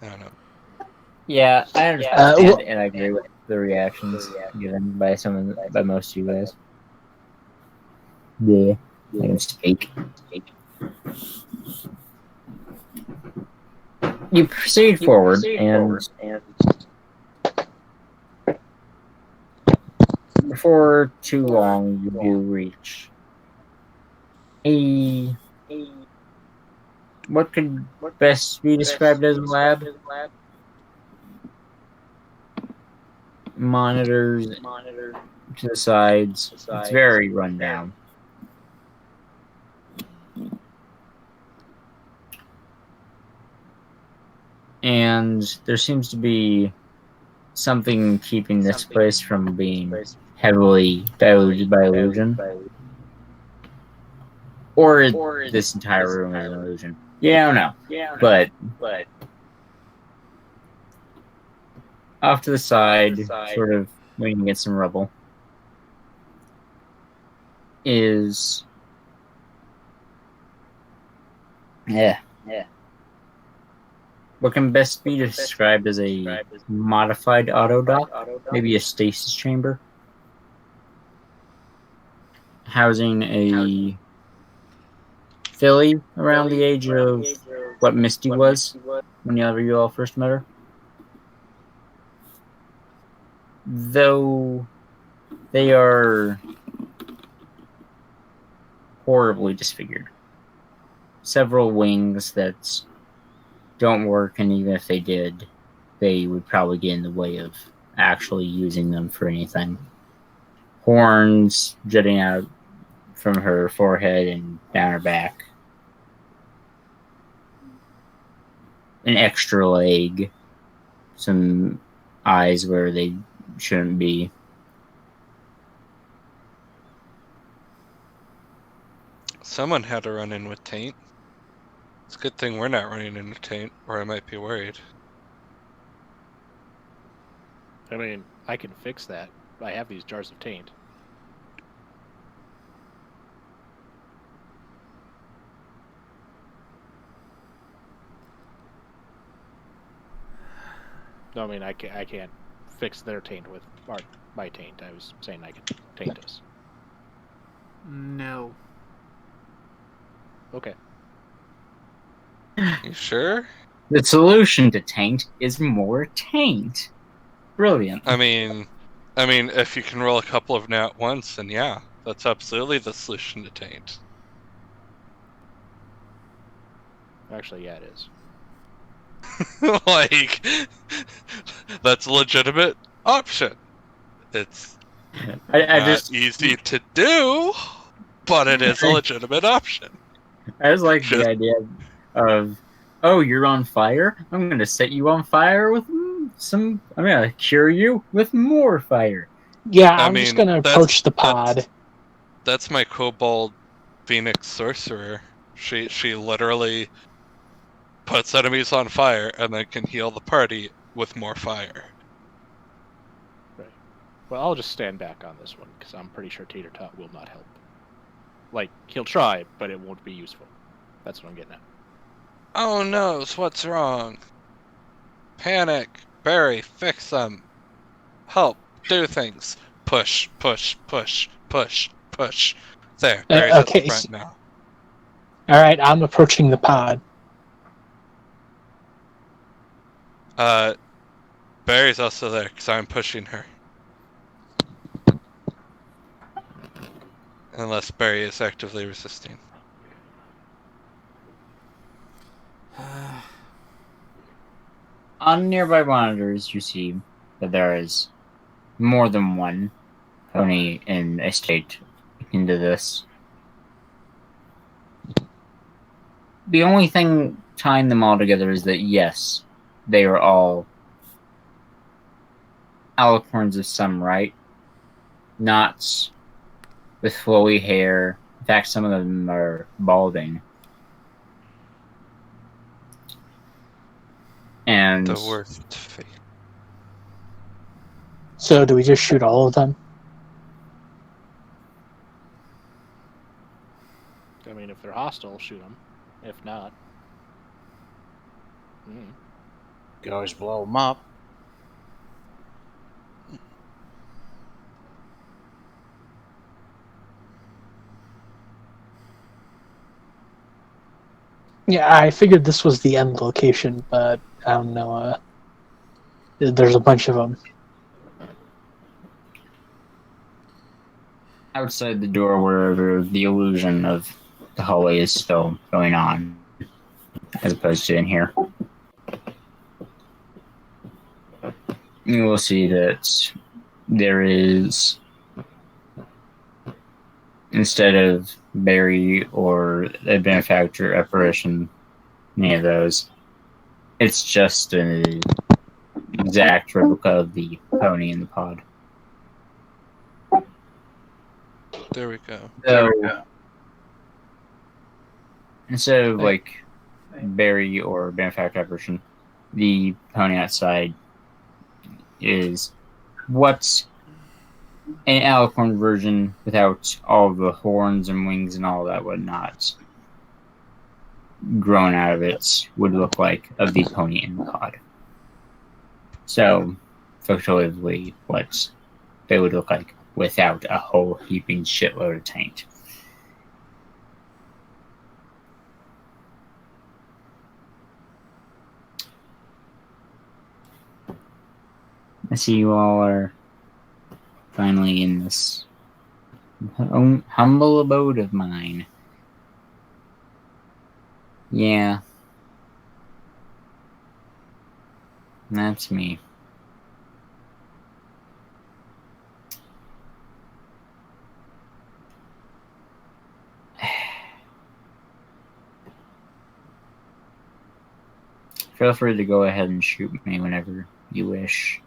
I don't know.
Yeah, I understand,
well-
and I agree with the reactions given by by most of you guys. Yeah, I can speak. You proceed forward, and before too long, you do reach a what could best be described as a lab. Monitors to the sides. It's very run down. And there seems to be something keeping this place from being heavily diluted by illusion. Or this entire room is an illusion. Yeah, I don't know. But off to the side, sort of leaning against some rubble, is what can best be described as a modified autodock, maybe a stasis chamber, housing a filly around the age of what Misty was whenever you all first met her. Though they are horribly disfigured. Several wings that don't work, and even if they did, they would probably get in the way of actually using them for anything. Horns jutting out from her forehead and down her back. An extra leg. Some eyes where they shouldn't be.
Someone had to run in with Taint. It's a good thing we're not running into Taint, or I might be worried.
I mean, I can fix that. I have these jars of taint. No, I mean, I can't fix their taint with my taint. I was saying I could taint us.
No.
Okay.
You sure?
The solution to taint is more taint. Brilliant.
I mean, if you can roll a couple of nat ones, then yeah, that's absolutely the solution to Taint.
Actually, yeah, it is.
Like, that's a legitimate option. It's
I
not
just
easy to do, but it is a legitimate option.
I just like
Just-
the idea of, oh, you're on fire? I'm going to set you on fire with I'm going to cure you with more fire.
Yeah,
I
I'm just
mean,
gonna
that's-
approach the pod.
That's my kobold phoenix sorcerer. She literally puts enemies on fire and then can heal the party with more fire.
Right. Well, I'll just stand back on this one, because I'm pretty sure Tater Tot will not help. Like, he'll try, but it won't be useful. That's what I'm getting at.
Oh no, what's wrong? Panic! Barry, fix them! Help! Do things! Push, push, push, push, push. There, Barry's at
okay,
the front now.
Alright, I'm approaching the pod.
Barry's also there, because I'm pushing her. Unless Barry is actively resisting.
On nearby monitors, you see that there is more than one pony in a state into this. The only thing tying them all together is that, yes, they are all alicorns of some right. Not with flowy hair. In fact, some of them are balding. And
The worst fate.
So do we just shoot all of them?
I mean, if they're hostile, shoot them. If not...
You can always blow them up.
Yeah, I figured this was the end location, but I don't know. There's a bunch of them.
outside the door, wherever the illusion of the hallway is still going on, as opposed to in here, you will see that there is, instead of Barry or a benefactor apparition, any of those, it's just an exact replica of the pony in the pod.
There we go.
So, instead of like Barry or benefactor apparition, the pony outside is what's an alicorn version without all the horns and wings and all that whatnot grown out of it would look like of the pony in the pod. So, effectively, what they would look like without a whole heaping shitload of taint. I see you all are finally in this humble abode of mine. Yeah. That's me. Feel free to go ahead and shoot me whenever you wish.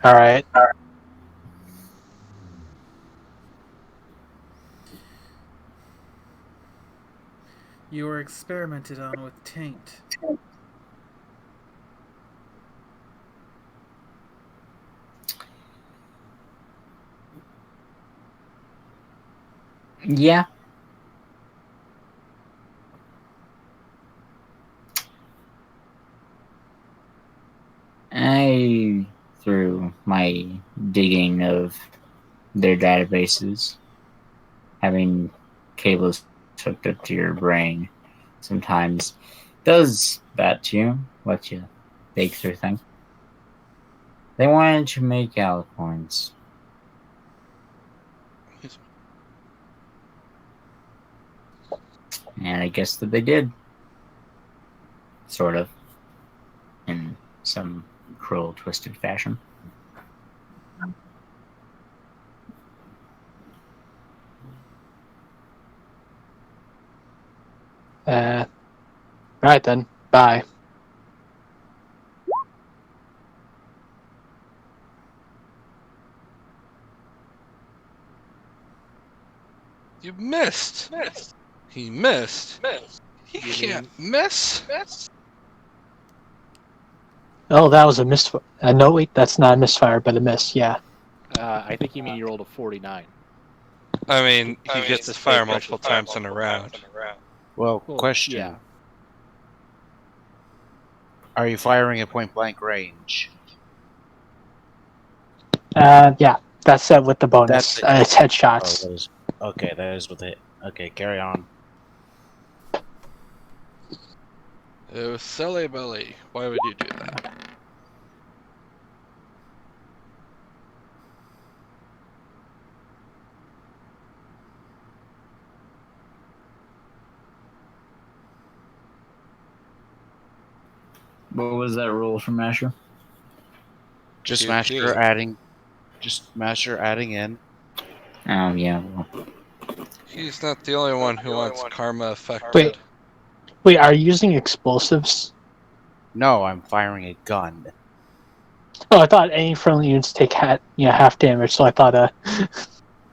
All right.
You were experimented on with taint.
Yeah. Through my digging of their databases, having cables hooked up to your brain sometimes does that to you, let you think through things. They wanted to make alicorns. And I guess that they did. Sort of. In some cruel, twisted fashion.
All right then. Bye.
You missed. He missed. He can't miss.
Oh, that was a misfire. No, wait, that's not a misfire, but a miss. Yeah.
I think you mean you rolled a 49.
I mean, he gets to fire multiple times in a round.
Well,
Well,
question.
yeah.
Are you firing at point blank range?
Yeah. That's it with the bonus.
That's
It's headshots.
that is, okay, that is with it. Okay, carry on.
It was silly Billy. Why would you do that?
What was that roll from Asher?
Just
Cute,
master
cute.
adding in.
Oh, yeah. Well,
He's not the only one who wants karma affected.
Wait, are you using explosives?
No, I'm firing a gun.
Oh, I thought any friendly units take half damage, so I thought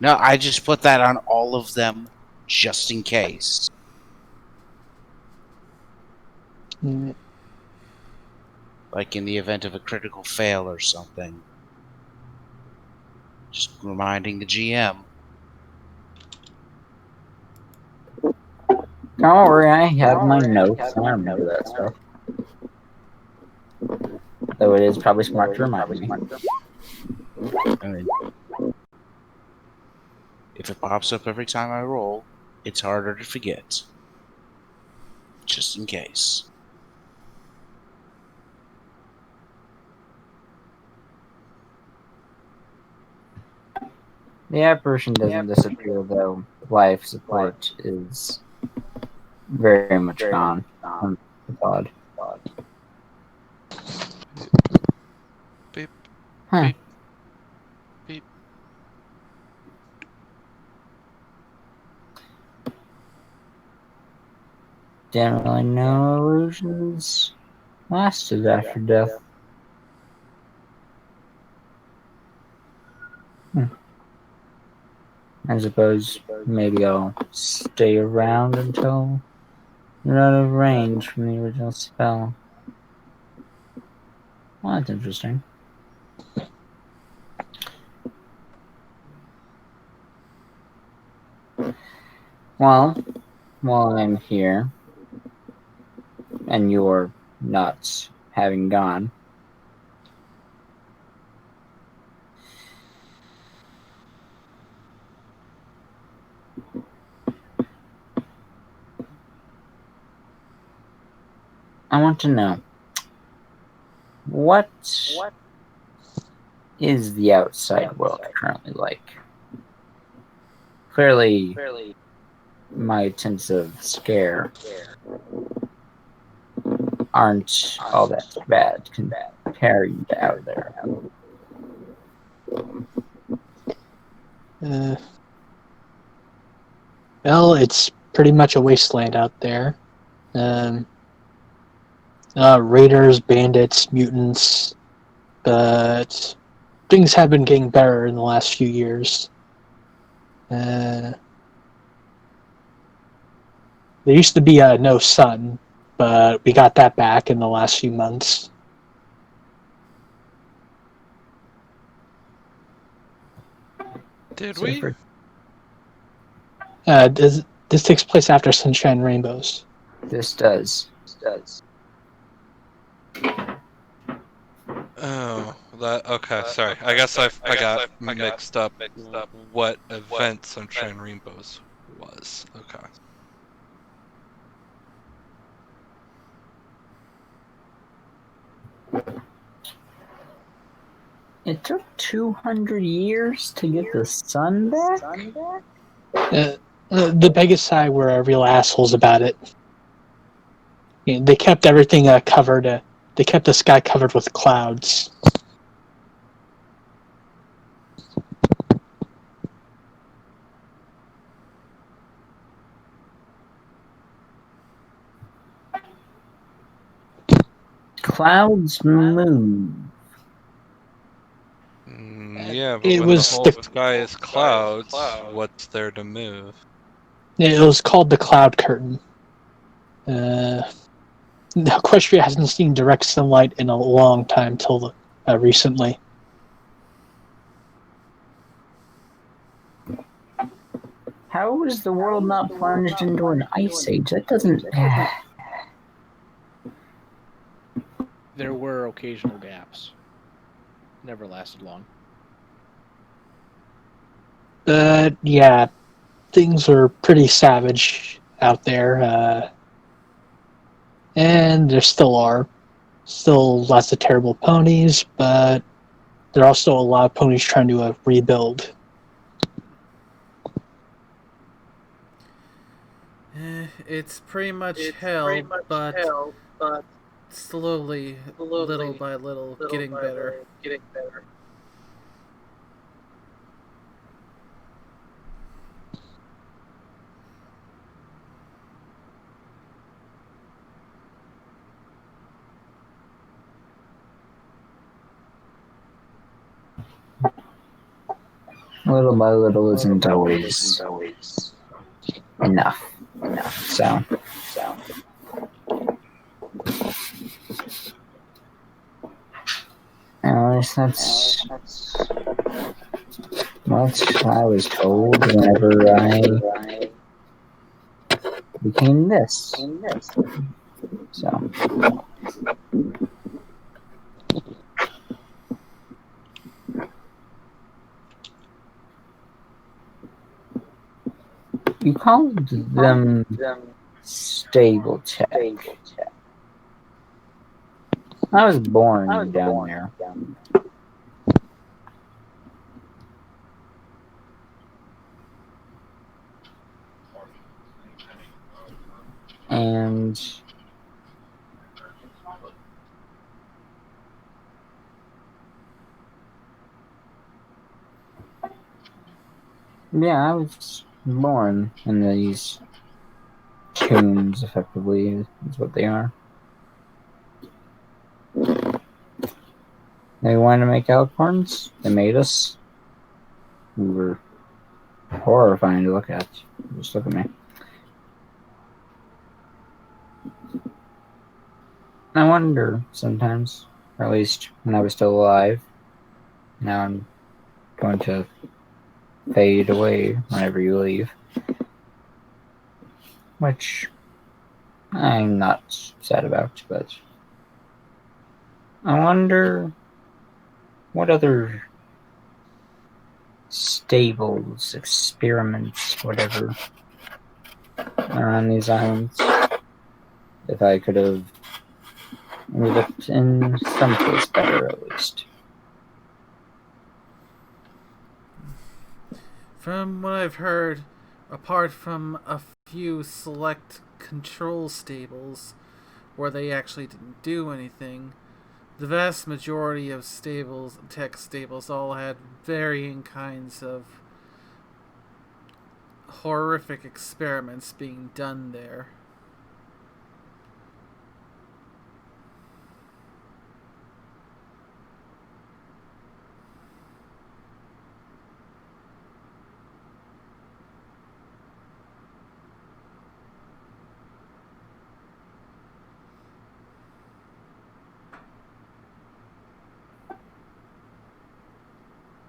No, I just put that on all of them just in case. Like in the event of a critical fail or something. Just reminding the GM.
don't worry, I have my notes and I remember that stuff. Though it is probably smart to remind me.
I mean, if it pops up every time I roll, it's harder to forget. Just in case.
The apparition doesn't disappear, though life support is very much gone from the pod.
Beep.
Huh.
Beep. Beep.
Didn't really know illusions lasted after death. I suppose maybe I'll stay around until you're out of range from the original spell. Well, that's interesting. Well, while I'm here, and you're not having gone, I want to know, what is the outside world currently like? clearly my attempts of scare aren't all that bad carried out there.
Well, it's pretty much a wasteland out there. Raiders, bandits, mutants, but things have been getting better in the last few years. There used to be no sun, but we got that back in the last few months.
Did we?
This takes place after Sunshine and Rainbows.
This does.
Oh, that okay. Sorry, I guess I got mixed up. What event Sunshine Rainbows was? Okay.
It took 200 years to get the sun back?
The Pegasi were real assholes about it. They kept everything covered. They kept the sky covered with clouds.
Clouds move.
Yeah, but
It
when
was
the whole
the-
sky is clouds, what's there to move?
It was called the Cloud Curtain. Equestria hasn't seen direct sunlight in a long time till recently.
How is the world not plunged into an ice age? That doesn't.
There were occasional gaps. Never lasted long.
But yeah, things are pretty savage out there. And there still are. Still lots of terrible ponies, but there are also a lot of ponies trying to rebuild.
It's pretty much hell, but slowly, little by little, getting better.
Little by little isn't always enough. So. At least that's what I was told whenever I became this. So. You called them stable tech. I was born down there. And yeah, I was born in these tombs, effectively, is what they are. They wanted to make alicorns. They made us. We were horrifying to look at. Just look at me. I wonder sometimes, or at least when I was still alive. Now I'm going to fade away whenever you leave. Which I'm not sad about, but I wonder what other stables, experiments, whatever, are on these islands. If I could have looked in someplace better, at least.
From what I've heard, apart from a few select control stables where they actually didn't do anything, the vast majority of stables, tech stables, all had varying kinds of horrific experiments being done there.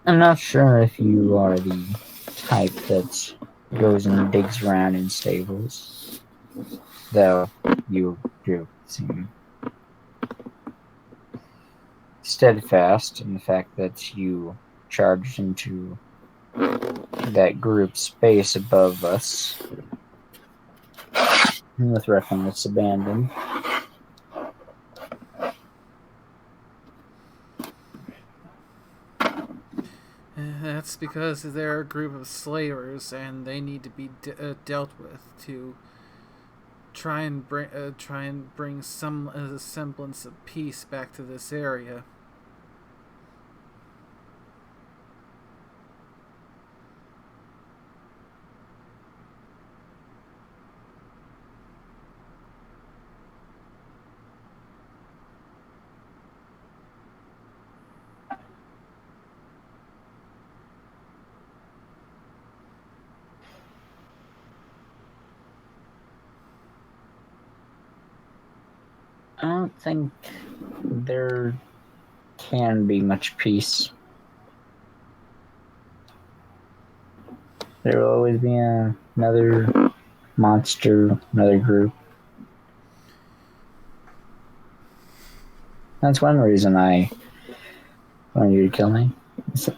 I'm not sure if you are the type that goes and digs around in stables, though you do seem steadfast in the fact that you charged into that group space above us with reference abandoned.
That's because they're a group of slavers, and they need to be dealt with to try and bring some semblance of peace back to this area.
I don't think there can be much peace. There will always be another monster, another group. That's one reason I wanted you to kill me,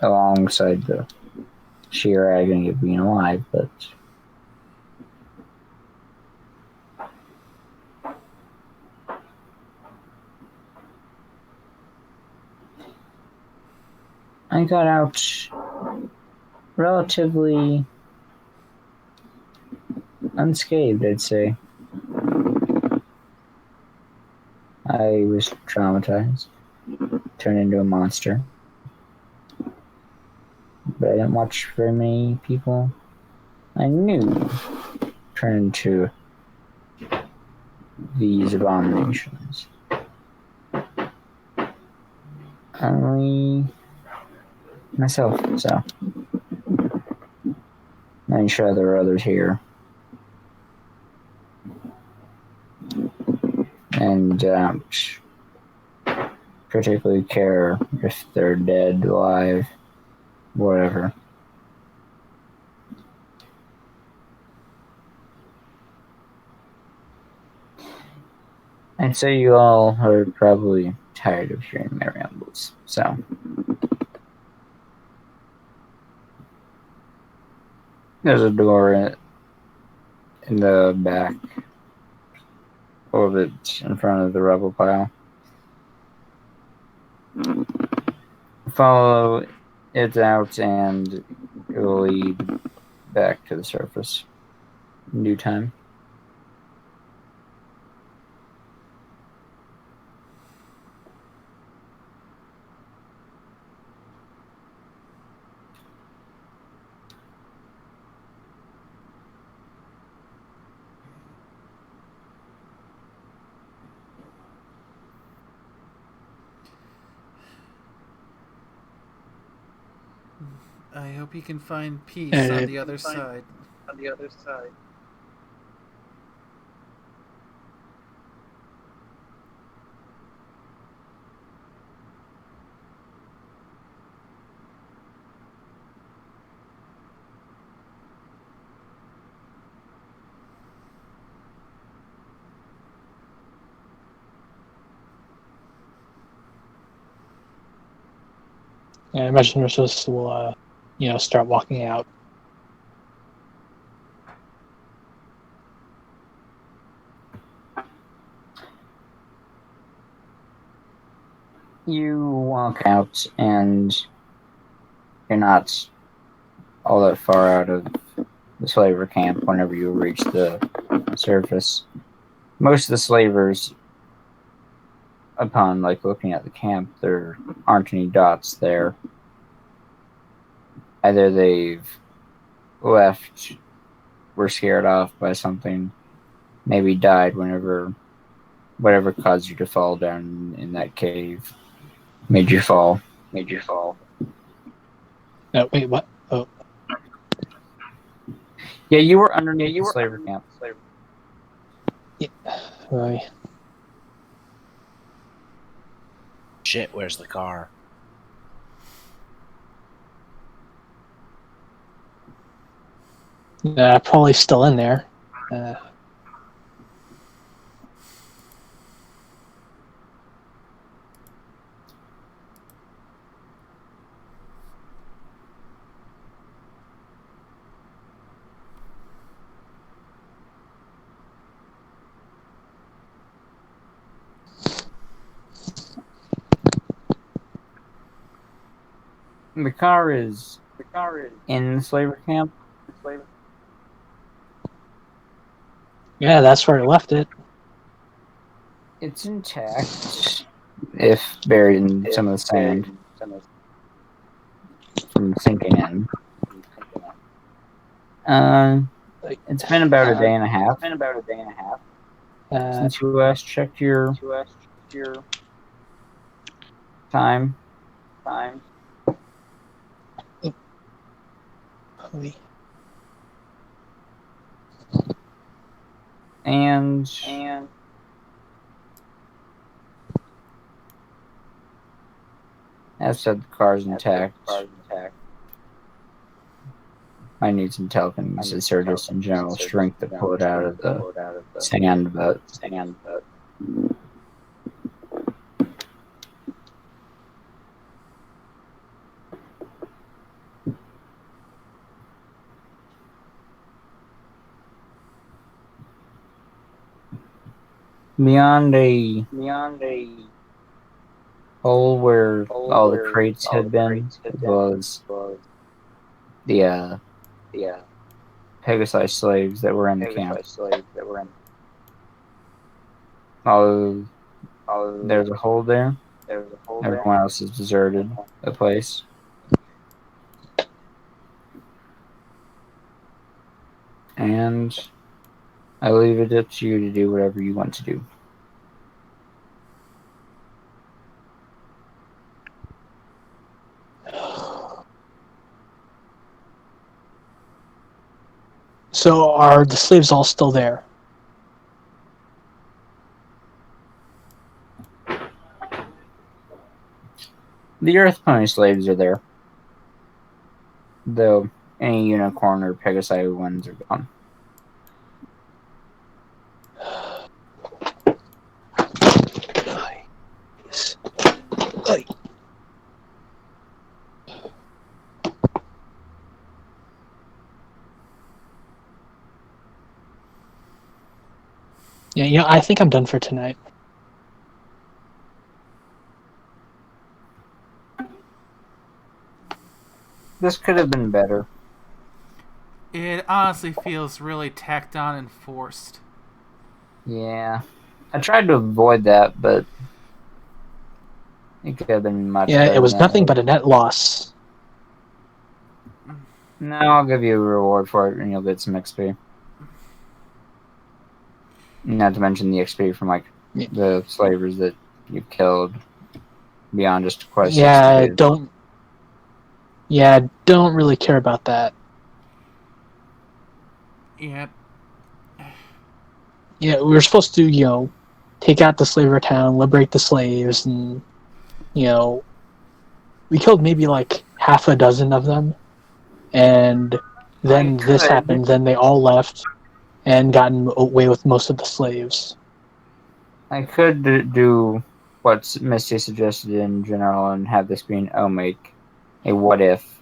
alongside the sheer agony of being alive, but I got out relatively unscathed, I'd say. I was traumatized, turned into a monster, but I didn't watch very many people I knew turn into these abominations. Only myself, so I'm sure there are others here. And don't particularly care if they're dead, alive, whatever. I'd say you all are probably tired of hearing my rambles, so there's a door in the back, a little bit in front of the rubble pile. Follow it out and it will lead back to the surface in due time.
I hope you can find peace on the other side.
And I imagine Rishos will, start walking out.
You walk out and you're not all that far out of the slaver camp whenever you reach the surface. Most of the slavers, upon looking at the camp, there aren't any dots there. Either they've left, were scared off by something, maybe died whatever caused you to fall down in that cave made you fall.
Wait, what? Oh.
Yeah, you were underneath the slaver camp.
Yeah. Right.
Shit, where's the car?
Probably still in there.
The car is in the slaver camp.
Yeah, that's where I left it.
It's intact, if buried in some of the sand from sinking in. It's been about a day and a half since you last checked your time. And as said, the car's intact. I need some telekinesis or just in general strength to pull it out of the sand, but beyond a hole where all the crates had been, as well as the Pegasi slaves that were in the camp. There's a hole there. Everyone else has deserted the place. And I leave it up to you to do whatever you want to do.
So are the slaves all still there?
The Earth Pony slaves are there, though any unicorn or Pegasi ones are gone.
Yeah, I think I'm done for tonight.
This could have been better.
It honestly feels really tacked on and forced.
Yeah. I tried to avoid that, but it could have been much
Yeah,
better
it was
than
nothing
that.
but a net loss.
No, I'll give you a reward for it, and you'll get some XP. Not to mention the XP from the slavers that you killed beyond just a quest.
Yeah, don't really care about that.
Yep.
Yeah, we were supposed to, take out the slaver town, liberate the slaves, and we killed maybe half a dozen of them, and then this happened. Then they all left and gotten away with most of the slaves.
I could do what Misty suggested in general and have this be an omake, a what if.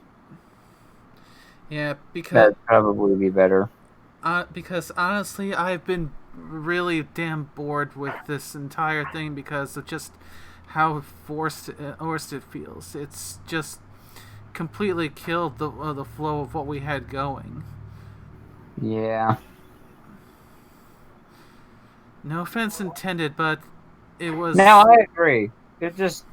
Yeah, because
That'd probably be better.
because honestly, I've been really damn bored with this entire thing because of just how forced it feels. It's just completely killed the flow of what we had going.
Yeah.
No offense intended, but it was...
No, I agree. It just...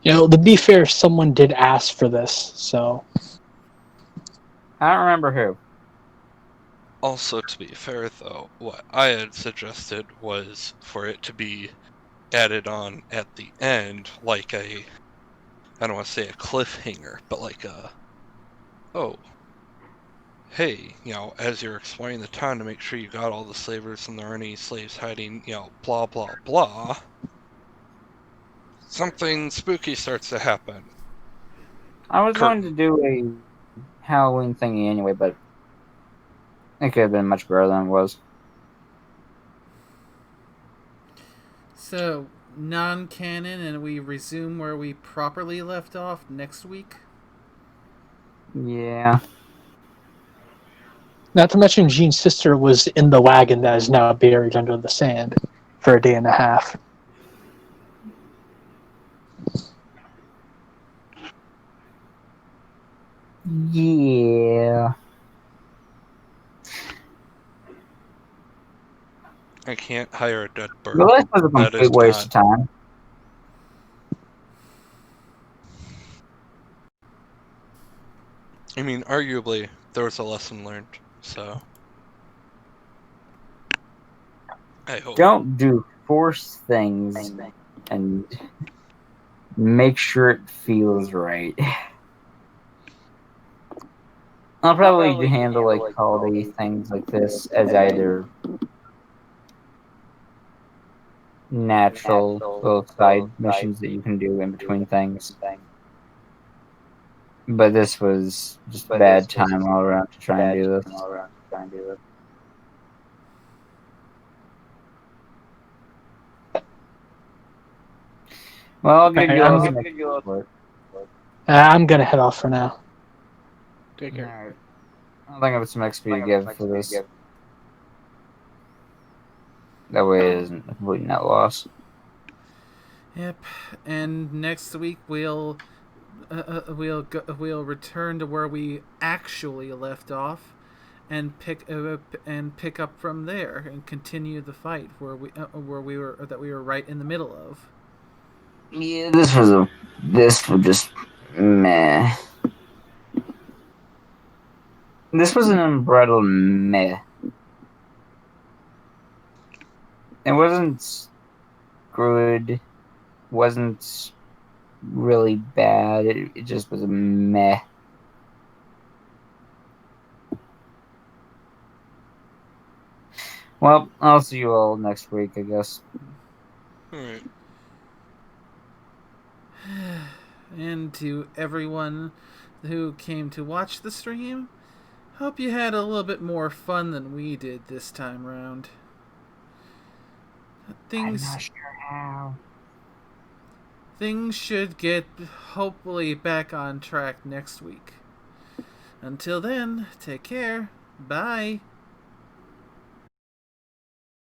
To be fair, someone did ask for this, so...
I don't remember who.
Also, to be fair, though, what I had suggested was for it to be added on at the end, like I don't want to say a cliffhanger, but like oh, hey, as you're exploring the town to make sure you got all the slavers and there aren't any slaves hiding, blah, blah, blah, something spooky starts to happen.
I was
Curtain.
going to do a Halloween thingy anyway, but it could have been much better than it was.
So, non-canon, and we resume where we properly left off next week?
Yeah.
Not to mention Jean's sister was in the wagon that is now buried under the sand for a day and a half.
Yeah.
I can't hire a dead bird.
The list was a
That is
complete waste of time.
I mean, arguably, there was a lesson learned, so... I hope.
Don't do force things and make sure it feels right. I'll probably handle like holiday things like this as either natural little side missions that you can do in between things. But this was just bad time all around to try and do this. Well, I'll give you all some extra work.
I'm gonna head off for now.
Take care.
Alright. I'll think of some XP to give for this. That way it isn't a complete net loss.
Yep. And next week we'll return to where we actually left off, and pick up from there and continue the fight where we were right in the middle of.
Yeah, this was just meh. This was an unbridled meh. It wasn't good. Wasn't really bad. It just was a meh. Well, I'll see you all next week, I guess.
Alright.
And to everyone who came to watch the stream, hope you had a little bit more fun than we did this time round.
I'm not sure how.
Things should get hopefully back on track next week. Until then, take care. Bye.